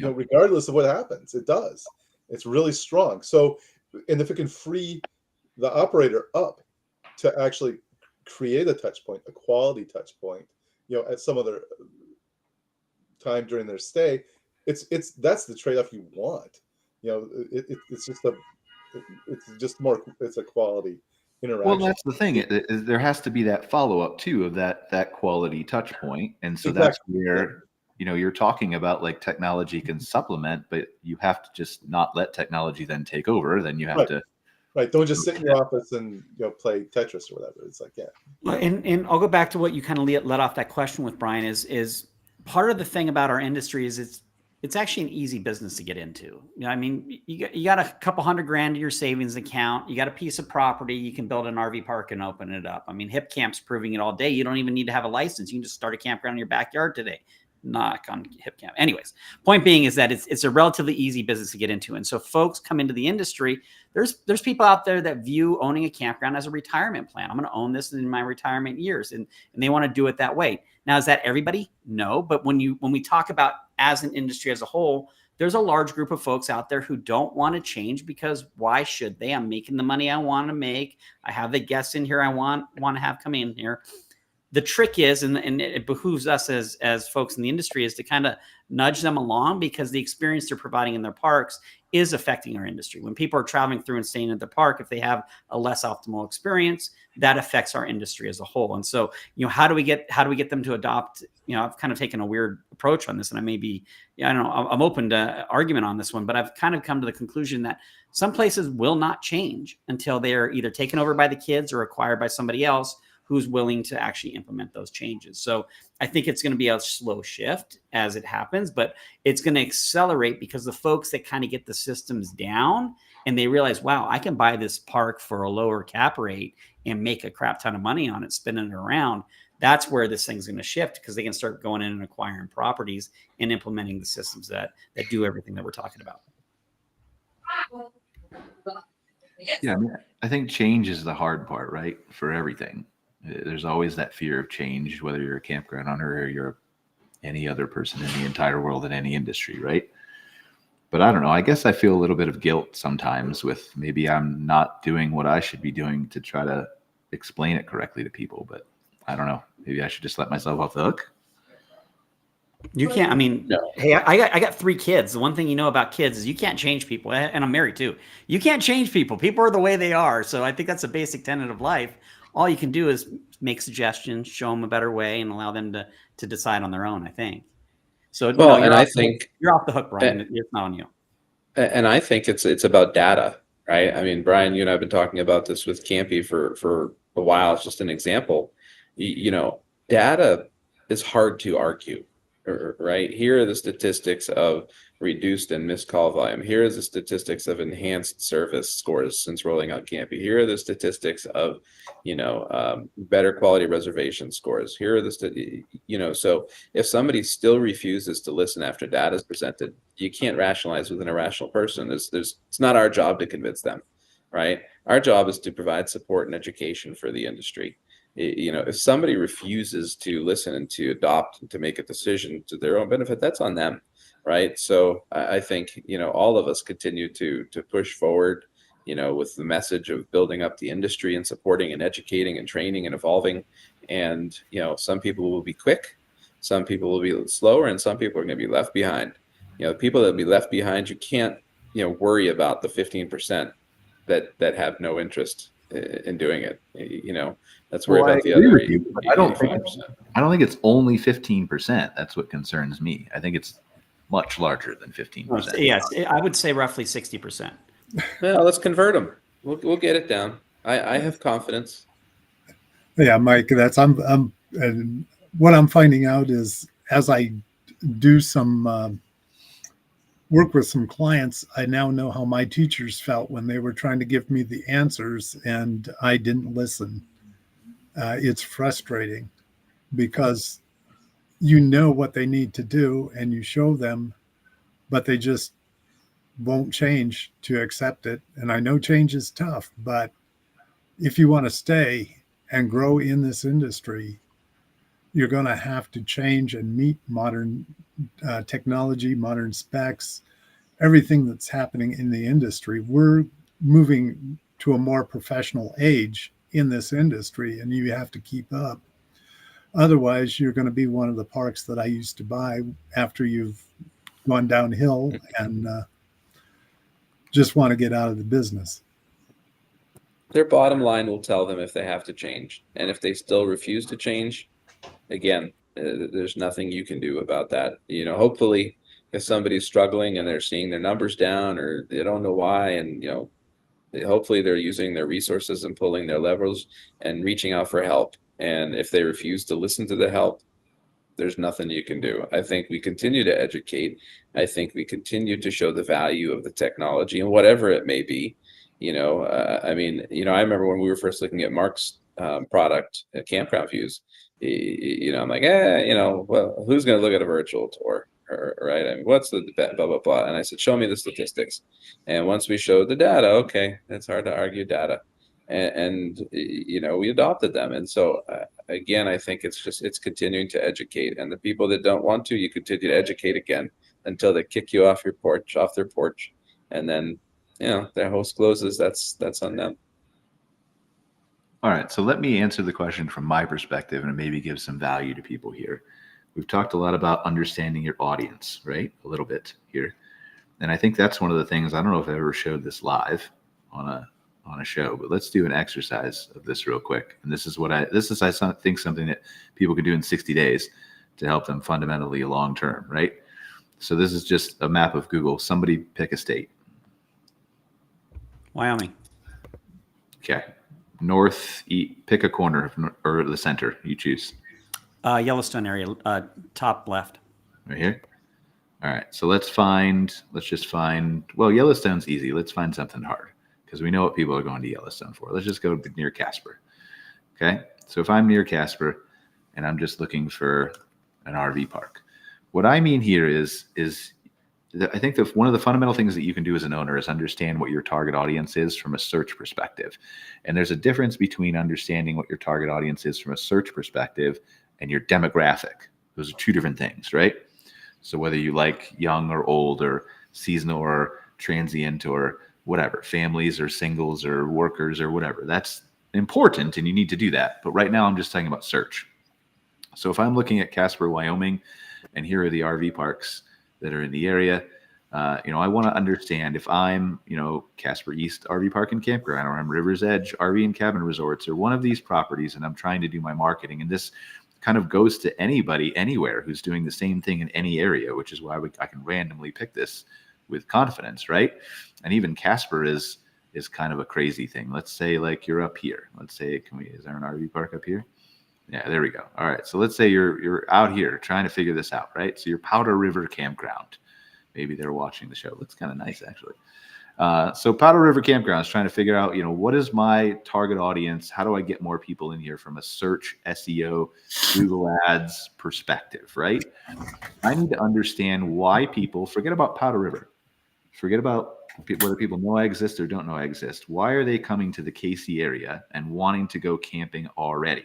Regardless of what happens, it does. It's really strong. So, and if it can free the operator up to actually create a touch point, a quality touch point, at some other time during their stay, that's the trade-off you want. It's a quality interaction. Well, that's the thing. There has to be that follow-up too of that quality touch point, and so Exactly. that's where you're talking about like technology can supplement, but you have to just not let technology then take over. Then you have to. Right. Don't just sit in your office and play Tetris or whatever. It's like, And I'll go back to what you kind of let off that question with, Brian, is part of the thing about our industry is it's actually an easy business to get into. I mean, you got a couple $100,000 in your savings account. You got a piece of property. You can build an RV park and open it up. I mean, Hip Camp's proving it all day. You don't even need to have a license. You can just start a campground in your backyard today. Knock on Hip Camp. Anyways, point being is that it's a relatively easy business to get into. And so folks come into the industry. There's people out there that view owning a campground as a retirement plan. I'm going to own this in my retirement years. And they want to do it that way. Now, is that everybody? No. But when we talk about as an industry as a whole, there's a large group of folks out there who don't want to change because why should they? I'm making the money I want to make. I have the guests in here I want to have come in here. The trick is, and it behooves us as folks in the industry, is to kind of nudge them along because the experience they're providing in their parks is affecting our industry. When people are traveling through and staying at the park, if they have a less optimal experience, that affects our industry as a whole. And so, how do we get them to adopt? I've kind of taken a weird approach on this, and I may be, I don't know, I'm open to argument on this one, but I've kind of come to the conclusion that some places will not change until they're either taken over by the kids or acquired by somebody else who's willing to actually implement those changes. So I think it's going to be a slow shift as it happens, but it's going to accelerate because the folks that kind of get the systems down and they realize, wow, I can buy this park for a lower cap rate and make a crap ton of money on it, spinning it around. That's where this thing's going to shift because they can start going in and acquiring properties and implementing the systems that do everything that we're talking about. Yeah, I think change is the hard part, right? For everything. There's always that fear of change, whether you're a campground owner or you're any other person in the entire world in any industry, right? But I don't know. I guess I feel a little bit of guilt sometimes with maybe I'm not doing what I should be doing to try to explain it correctly to people. But I don't know. Maybe I should just let myself off the hook. You can't. I mean, no. Hey, I got 3 kids. The one thing you know about kids is you can't change people, and I'm married too. You can't change people. People are the way they are. So I think that's a basic tenet of life. All you can do is make suggestions, show them a better way, and allow them to decide on their own, I think. So, I think you're off the hook, Brian. It's not on you. And I think it's about data, right? I mean, Brian, you and I have been talking about this with Campy for a while. It's just an example. Data is hard to argue, right? Here are the statistics of reduced and missed call volume. Here are the statistics of enhanced service scores since rolling out Campy. Here are the statistics of, better quality reservation scores. Here are the, so if somebody still refuses to listen after data is presented, you can't rationalize with an irrational person. It's not our job to convince them, right? Our job is to provide support and education for the industry. If somebody refuses to listen and to adopt and to make a decision to their own benefit, that's on them. Right. So I think, all of us continue to push forward, with the message of building up the industry and supporting and educating and training and evolving. And, some people will be quick, some people will be slower, and some people are going to be left behind. People that will be left behind, you can't, worry about the 15% that have no interest in doing it. Let's worry about the other 85%. I don't think it's only 15%. That's what concerns me. I think it's much larger than 15%. Yes, I would say roughly 60%. Well, let's convert them. We'll get it down. I have confidence. Yeah, Mike, and what I'm finding out is as I do some work with some clients, I now know how my teachers felt when they were trying to give me the answers and I didn't listen. It's frustrating because you know what they need to do and you show them, but they just won't change to accept it. And I know change is tough, but if you want to stay and grow in this industry, you're going to have to change and meet modern technology, modern specs, everything that's happening in the industry. We're moving to a more professional age in this industry, and you have to keep up. Otherwise, you're going to be one of the parks that I used to buy after you've gone downhill and just want to get out of the business. Their bottom line will tell them if they have to change. And if they still refuse to change, again, there's nothing you can do about that. You know, hopefully if somebody's struggling and they're seeing their numbers down or they don't know why, and, you know, hopefully they're using their resources and pulling their levers and reaching out for help. And if they refuse to listen to the help, there's nothing you can do. I think we continue to educate. I think we continue to show the value of the technology and whatever it may be. You know, I mean, you know, I remember when we were first looking at Mark's product at Campground Views, you know, I'm like, you know, well, who's going to look at a virtual tour? Right? I mean, what's the blah, blah, blah. And I said, show me the statistics. And once we showed the data, okay, it's hard to argue data. And you know, we adopted them. And so, again, I think it's continuing to educate. And the people that don't want to, you continue to educate again until they kick you off their porch. And then, you know, their host closes. That's on them. All right, so let me answer the question from my perspective and maybe give some value to people here. We've talked a lot about understanding your audience, right? A little bit here. And I think that's one of the things, I don't know if I ever showed this live on a show, but let's do an exercise of this real quick. And this is I think something that people could do in 60 days to help them fundamentally long term, right? So this is just a map of Google. Somebody pick a state. Wyoming. Okay. North, pick a corner or the center. You choose. Yellowstone area, top left. Right here. All right. So let's just find, well, Yellowstone's easy. Let's find something hard because we know what people are going to Yellowstone for. Let's just go near Casper. Okay. So if I'm near Casper and I'm just looking for an RV park, what I mean here is I think that one of the fundamental things that you can do as an owner is understand what your target audience is from a search perspective. And there's a difference between understanding what your target audience is from a search perspective and your demographic. Those are two different things, right? So whether you like young or old or seasonal or transient or whatever, families or singles or workers or whatever, that's important and you need to do that. But right now I'm just talking about search. So if I'm looking at Casper, Wyoming, and here are the RV parks that are in the area, I want to understand if I'm, Casper East RV Park and Campground, or I'm River's Edge RV and Cabin Resorts, or one of these properties, and I'm trying to do my marketing. And this kind of goes to anybody, anywhere who's doing the same thing in any area, which is why I can randomly pick this with confidence, right? And even Casper is kind of a crazy thing. Let's say like you're up here. Let's say, is there an RV park up here? Yeah, there we go. All right. So let's say you're out here trying to figure this out, right? So you're Powder River Campground. Maybe they're watching the show. Looks kind of nice, actually. So Powder River Campground is trying to figure out, what is my target audience? How do I get more people in here from a search, SEO, Google Ads perspective, right? I need to understand why people, forget about Powder River. Forget about whether people know I exist or don't know I exist. Why are they coming to the KC area and wanting to go camping already?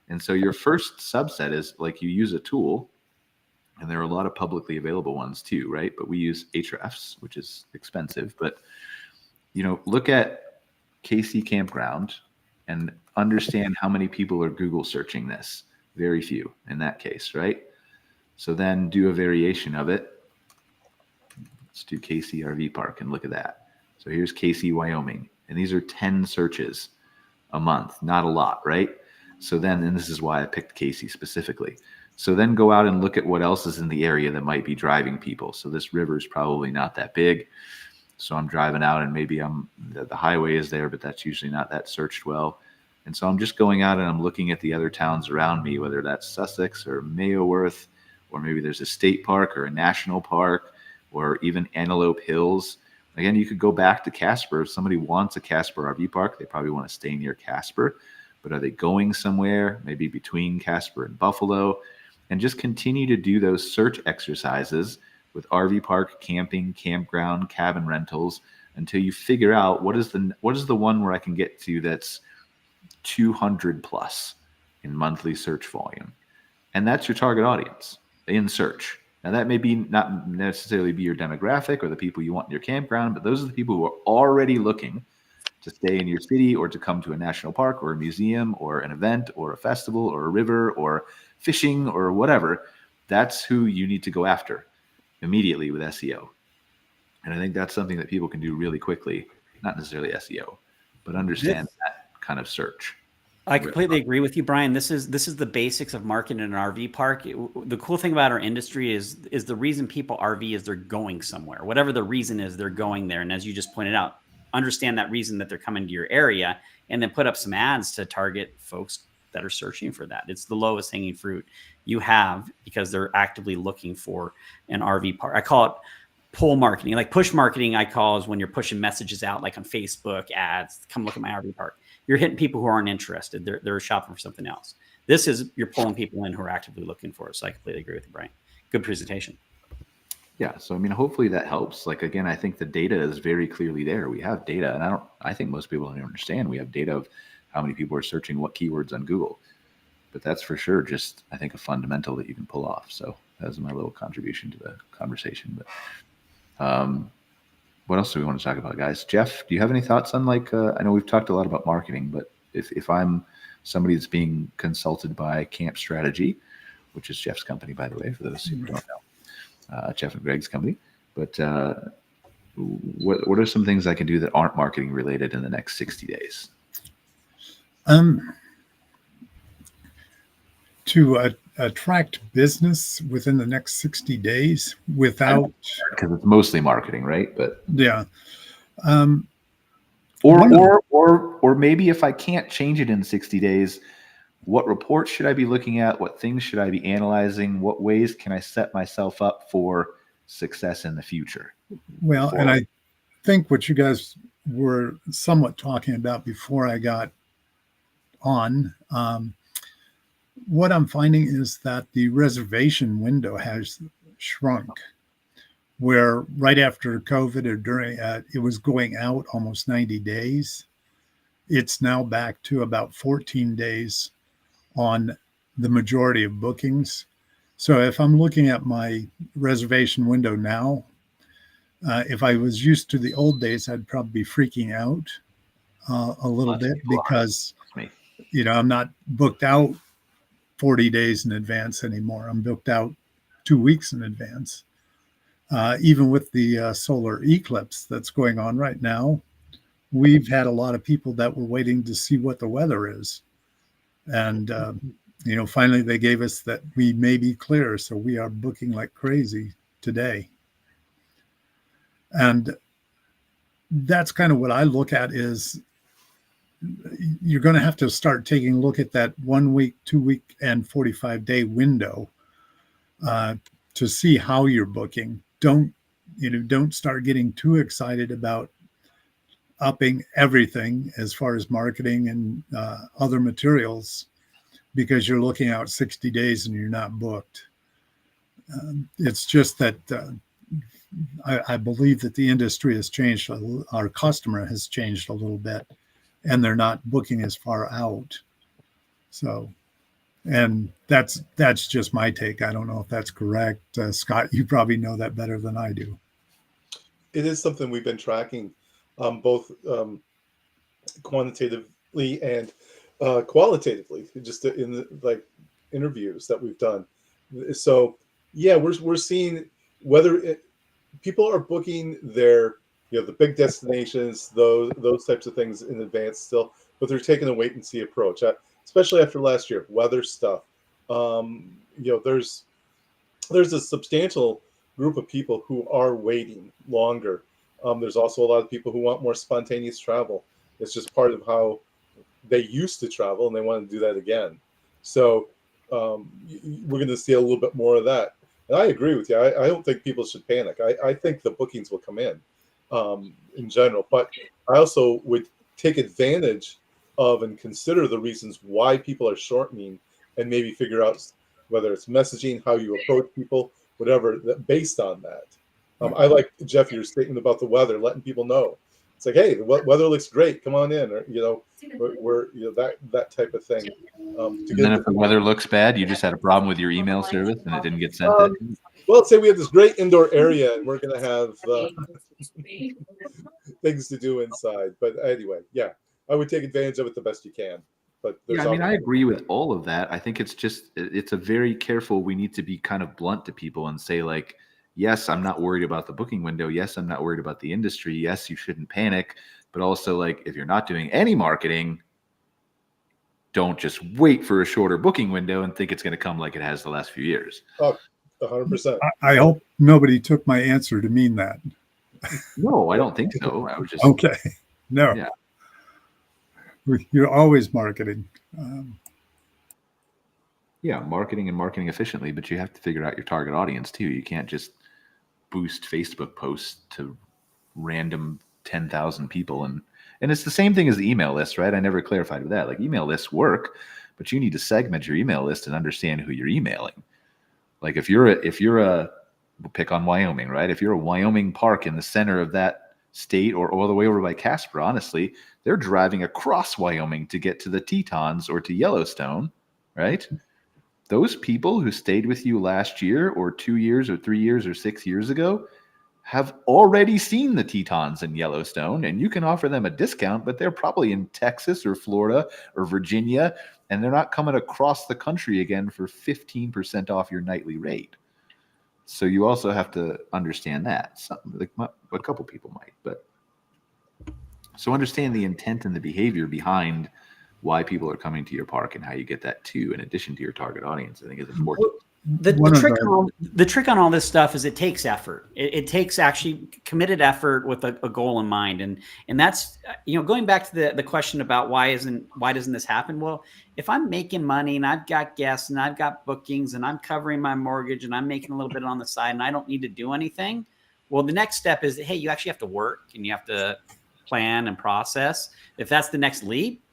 And so your first subset is like you use a tool, and there are a lot of publicly available ones too, right? But we use Ahrefs, which is expensive. But, look at KC Campground and understand how many people are Google searching this. Very few in that case, right? So then do a variation of it. Let's do KC RV Park and look at that. So here's KC Wyoming, and these are 10 searches a month. Not a lot, right? So then, and this is why I picked KC specifically. So then go out and look at what else is in the area that might be driving people. So this river is probably not that big. So I'm driving out and maybe the highway is there, but that's usually not that searched well. And so I'm just going out and I'm looking at the other towns around me, whether that's Sussex or Mayoworth, or maybe there's a state park or a national park, or even Antelope Hills. Again, you could go back to Casper. If somebody wants a Casper RV park, they probably want to stay near Casper. But are they going somewhere, maybe between Casper and Buffalo? And just continue to do those search exercises with RV park, camping, campground, cabin rentals until you figure out what is the one where I can get to that's 200 plus in monthly search volume. And that's your target audience in search. Now that may be not necessarily be your demographic or the people you want in your campground, but those are the people who are already looking to stay in your city or to come to a national park or a museum or an event or a festival or a river or fishing or whatever. That's who you need to go after immediately with SEO. And I think that's something that people can do really quickly, not necessarily SEO, but understand that kind of search. I completely agree with you, Brian. This is the basics of marketing in an RV park. The cool thing about our industry is the reason people RV is they're going somewhere. Whatever the reason is, they're going there. And as you just pointed out, understand that reason that they're coming to your area, and then put up some ads to target folks that are searching for that. It's the lowest hanging fruit you have because they're actively looking for an RV park. I call it pull marketing. Like push marketing, I call is when you're pushing messages out, like on Facebook ads, come look at my RV park. You're hitting people who aren't interested. They're shopping for something else. This is, you're pulling people in who are actively looking for it. So I completely agree with you, Brian. Good presentation. Yeah. So, I mean, hopefully that helps. Like, again, I think the data is very clearly there. We have data, and I think most people don't understand. We have data of how many people are searching what keywords on Google, but that's for sure just, I think, a fundamental that you can pull off. So that's my little contribution to the conversation. But what else do we want to talk about, guys? Jeff, do you have any thoughts on, like, I know we've talked a lot about marketing, but if I'm somebody that's being consulted by Camp Strategy, which is Jeff's company, by the way, for those who don't know, Jeff and Greg's company, but what are some things I can do that aren't marketing related in the next 60 days? To attract business within the next 60 days without, because it's mostly marketing, right? But yeah. Or maybe if I can't change it in 60 days, what reports should I be looking at? What things should I be analyzing? What ways can I set myself up for success in the future? Well, and I think what you guys were somewhat talking about before I got on, what I'm finding is that the reservation window has shrunk, where right after COVID or during it was going out almost 90 days. It's now back to about 14 days on the majority of bookings. So if I'm looking at my reservation window now, if I was used to the old days, I'd probably be freaking out a little bit because, I'm not booked out 40 days in advance anymore. I'm booked out 2 weeks in advance. Even with the solar eclipse that's going on right now, we've had a lot of people that were waiting to see what the weather is. And, finally they gave us that we may be clear. So we are booking like crazy today. And that's kind of what I look at is you're going to have to start taking a look at that 1 week, 2 week, and 45-day window to see how you're booking. Don't start getting too excited about upping everything as far as marketing and other materials because you're looking out 60 days and you're not booked. It's just that I believe that the industry has changed. Our customer has changed a little bit, and they're not booking as far out. So, and that's just my take. I don't know if that's correct. Scott, you probably know that better than I do. It is something we've been tracking, both quantitatively and qualitatively, just in the interviews that we've done. So yeah, we're seeing whether people are booking their the big destinations, those types of things in advance still, but they're taking a wait and see approach, especially after last year, weather stuff. There's a substantial group of people who are waiting longer. There's also a lot of people who want more spontaneous travel. It's just part of how they used to travel, and they want to do that again. So we're going to see a little bit more of that. And I agree with you. I don't think people should panic. I think the bookings will come in general. But I also would take advantage of and consider the reasons why people are shortening and maybe figure out whether it's messaging, how you approach people, whatever, based on that. I like, Jeff, your statement about the weather, letting people know. It's like, hey, the weather looks great. Come on in, or we're that type of thing. And then if the weather looks bad, you just had a problem with your email service and it didn't get sent. Well, let's say we have this great indoor area and we're going to have things to do inside. But anyway, yeah, I would take advantage of it the best you can. But yeah, I mean, I agree with all of that. I think it's a very careful. We need to be kind of blunt to people and say, like, yes, I'm not worried about the booking window. Yes, I'm not worried about the industry. Yes, you shouldn't panic. But also, like, if you're not doing any marketing, don't just wait for a shorter booking window and think it's going to come like it has the last few years. Oh, 100%. I hope nobody took my answer to mean that. No, I don't think so. I was just okay. No. Yeah. You're always marketing. Yeah, marketing and marketing efficiently, but you have to figure out your target audience too. You can't just boost Facebook posts to random 10,000 people. And it's the same thing as the email list, right? I never clarified with that. Like, email lists work, but you need to segment your email list and understand who you're emailing. Like, if you're a we'll pick on Wyoming, right? If you're a Wyoming park in the center of that state, or all the way over by Casper, honestly, they're driving across Wyoming to get to the Tetons or to Yellowstone, right? Those people who stayed with you last year or 2 years or 3 years or 6 years ago have already seen the Tetons in Yellowstone, and you can offer them a discount, but they're probably in Texas or Florida or Virginia, and they're not coming across the country again for 15% off your nightly rate. So you also have to understand that. Like a couple people might, but so understand the intent and the behavior behind why people are coming to your park and how you get that too, in addition to your target audience, I think is important. The trick on all this stuff is it takes effort. It takes actually committed effort with a goal in mind. And that's, going back to the question about why doesn't this happen? Well, if I'm making money and I've got guests and I've got bookings and I'm covering my mortgage and I'm making a little bit on the side and I don't need to do anything, well, the next step is, hey, you actually have to work and you have to plan and process. If that's the next leap,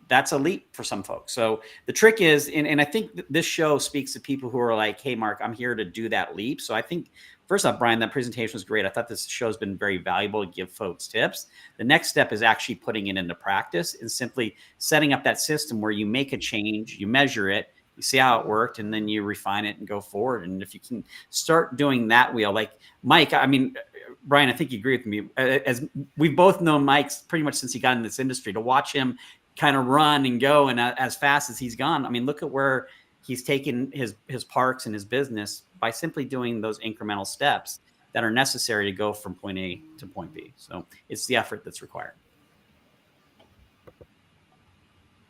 that's a leap for some folks. So the trick is, and I think this show speaks to people who are like, hey, Mark, I'm here to do that leap. So I think, first off, Brian, that presentation was great. I thought this show has been very valuable to give folks tips. The next step is actually putting it into practice and simply setting up that system where you make a change, you measure it, you see how it worked, and then you refine it and go forward. And if you can start doing that wheel, like Mike, I mean, Brian, I think you agree with me. As we've both known Mike pretty much since he got in this industry, to watch him kind of run and go and as fast as he's gone. I mean, look at where he's taken his parks and his business by simply doing those incremental steps that are necessary to go from point A to point B. So it's the effort that's required.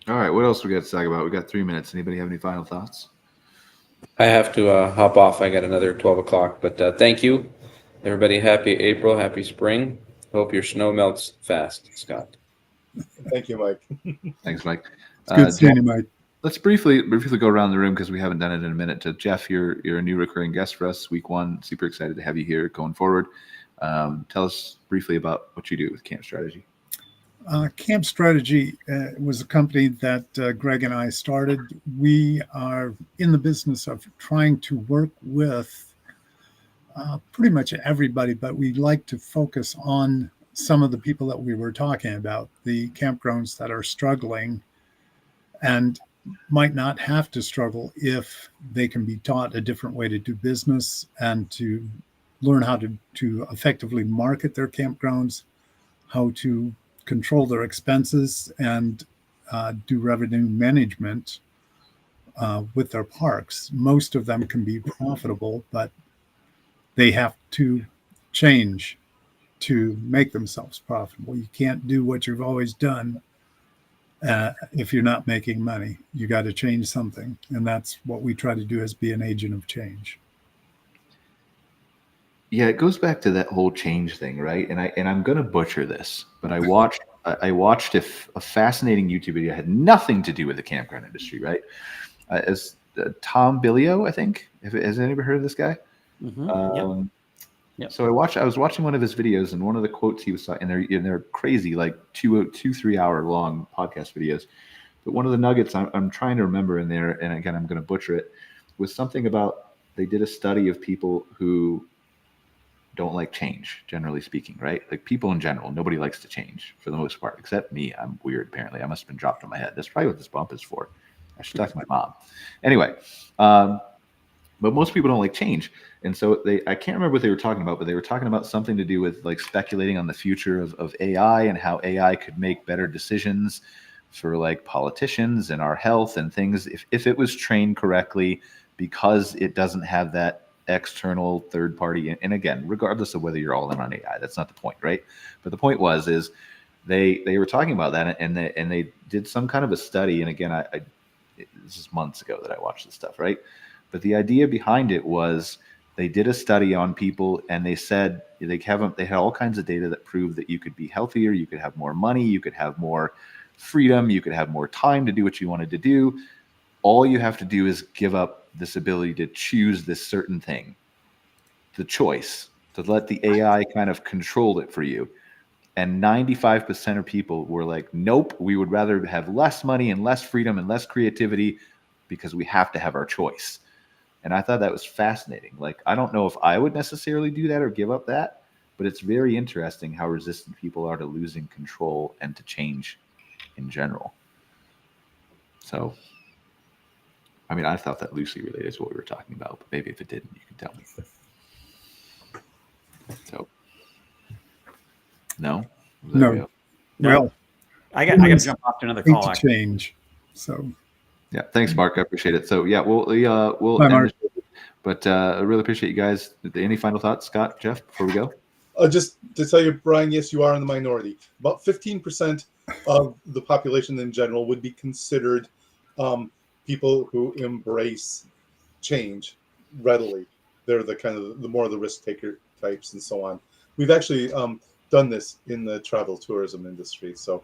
All right, what else we got to talk about? We got 3 minutes. Anybody have any final thoughts? I have to hop off. I got another 12 o'clock, but thank you. Everybody, happy April, happy spring. Hope your snow melts fast, Scott. Thank you, Mike. Thanks, Mike. It's good seeing you, Mike. Let's briefly go around the room because we haven't done it in a minute. To Jeff, you're a new recurring guest for us, week one. Super excited to have you here going forward. Tell us briefly about what you do with Camp Strategy. Camp Strategy was a company that Greg and I started. We are in the business of trying to work with pretty much everybody, but we like to focus on some of the people that we were talking about, the campgrounds that are struggling and might not have to struggle if they can be taught a different way to do business and to learn how to effectively market their campgrounds, how to control their expenses, and do revenue management with their parks. Most of them can be profitable, but they have to change to make themselves profitable. You can't do what you've always done if you're not making money. You got to change something, and that's what we try to do, is be an agent of change. Yeah, it goes back to that whole change thing, right? And I'm gonna butcher this, but I watched a fascinating YouTube video. It had nothing to do with the campground industry, right? As Tom Billio, I think. Has anybody heard of this guy? Mm-hmm. Yep. So I was watching one of his videos, and one of the quotes he was saying, and they're crazy, like 2-3 hour long podcast videos. But one of the nuggets I'm trying to remember in there, and again I'm going to butcher it, was something about they did a study of people who don't like change, generally speaking, right? Like people in general, nobody likes to change for the most part, except me. I'm weird, apparently. I must have been dropped on my head. That's probably what this bump is for. I should talk to my mom. Anyway, but most people don't like change. And so I can't remember what they were talking about, but they were talking about something to do with like speculating on the future of AI and how AI could make better decisions for like politicians and our health and things if it was trained correctly, because it doesn't have that external third party. And again, regardless of whether you're all in on AI, that's not the point, right? But the point is they were talking about that, and they did some kind of a study. And again, I this is months ago that I watched this stuff, right? But the idea behind it was they did a study on people, and they said they had all kinds of data that proved that you could be healthier, you could have more money, you could have more freedom, you could have more time to do what you wanted to do. All you have to do is give up this ability to choose this certain thing, the choice, to let the AI kind of control it for you. And 95% of people were like, nope, we would rather have less money and less freedom and less creativity because we have to have our choice. And I thought that was fascinating. Like, I don't know if I would necessarily do that or give up that, but it's very interesting how resistant people are to losing control and to change in general. So, I mean, I thought that loosely related to what we were talking about, but maybe if it didn't, you can tell me. So, no? No. Well, I got to jump off to another call. to change. So, yeah, thanks, Mark. I appreciate it. So, yeah, we'll Bye, end Mark. this, but I really appreciate you guys. Any final thoughts, Scott, Jeff, before we go? Just to tell you, Brian, yes, you are in the minority. About 15% of the population in general would be considered people who embrace change readily. They're the kind of the more the risk taker types and so on. We've actually done this in the travel tourism industry. So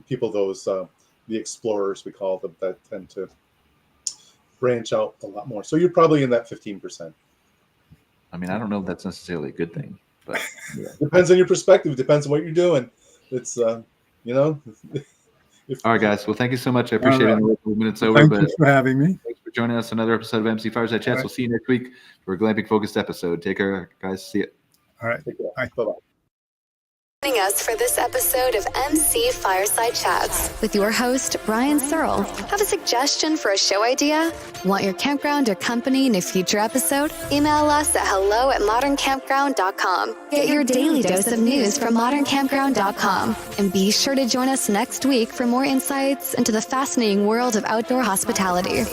people, the explorers, we call them, that tend to branch out a lot more. So you're probably in that 15%. I mean, I don't know if that's necessarily a good thing, but yeah. Depends on your perspective. Depends on what you're doing. It's All right, guys. Well, thank you so much. I appreciate it. We're a couple minutes over, thank but you for having me. thanks for joining us on another episode of MC Fireside Chats. Right. We'll see you next week for a glamping focused episode. Take care, guys. See you. All right. Bye. Bye-bye. Joining us for this episode of MC Fireside Chats with your host, Brian Searl. Have a suggestion for a show idea? Want your campground or company in a future episode? Email us at hello@moderncampground.com. Get your daily dose of news from moderncampground.com. And be sure to join us next week for more insights into the fascinating world of outdoor hospitality.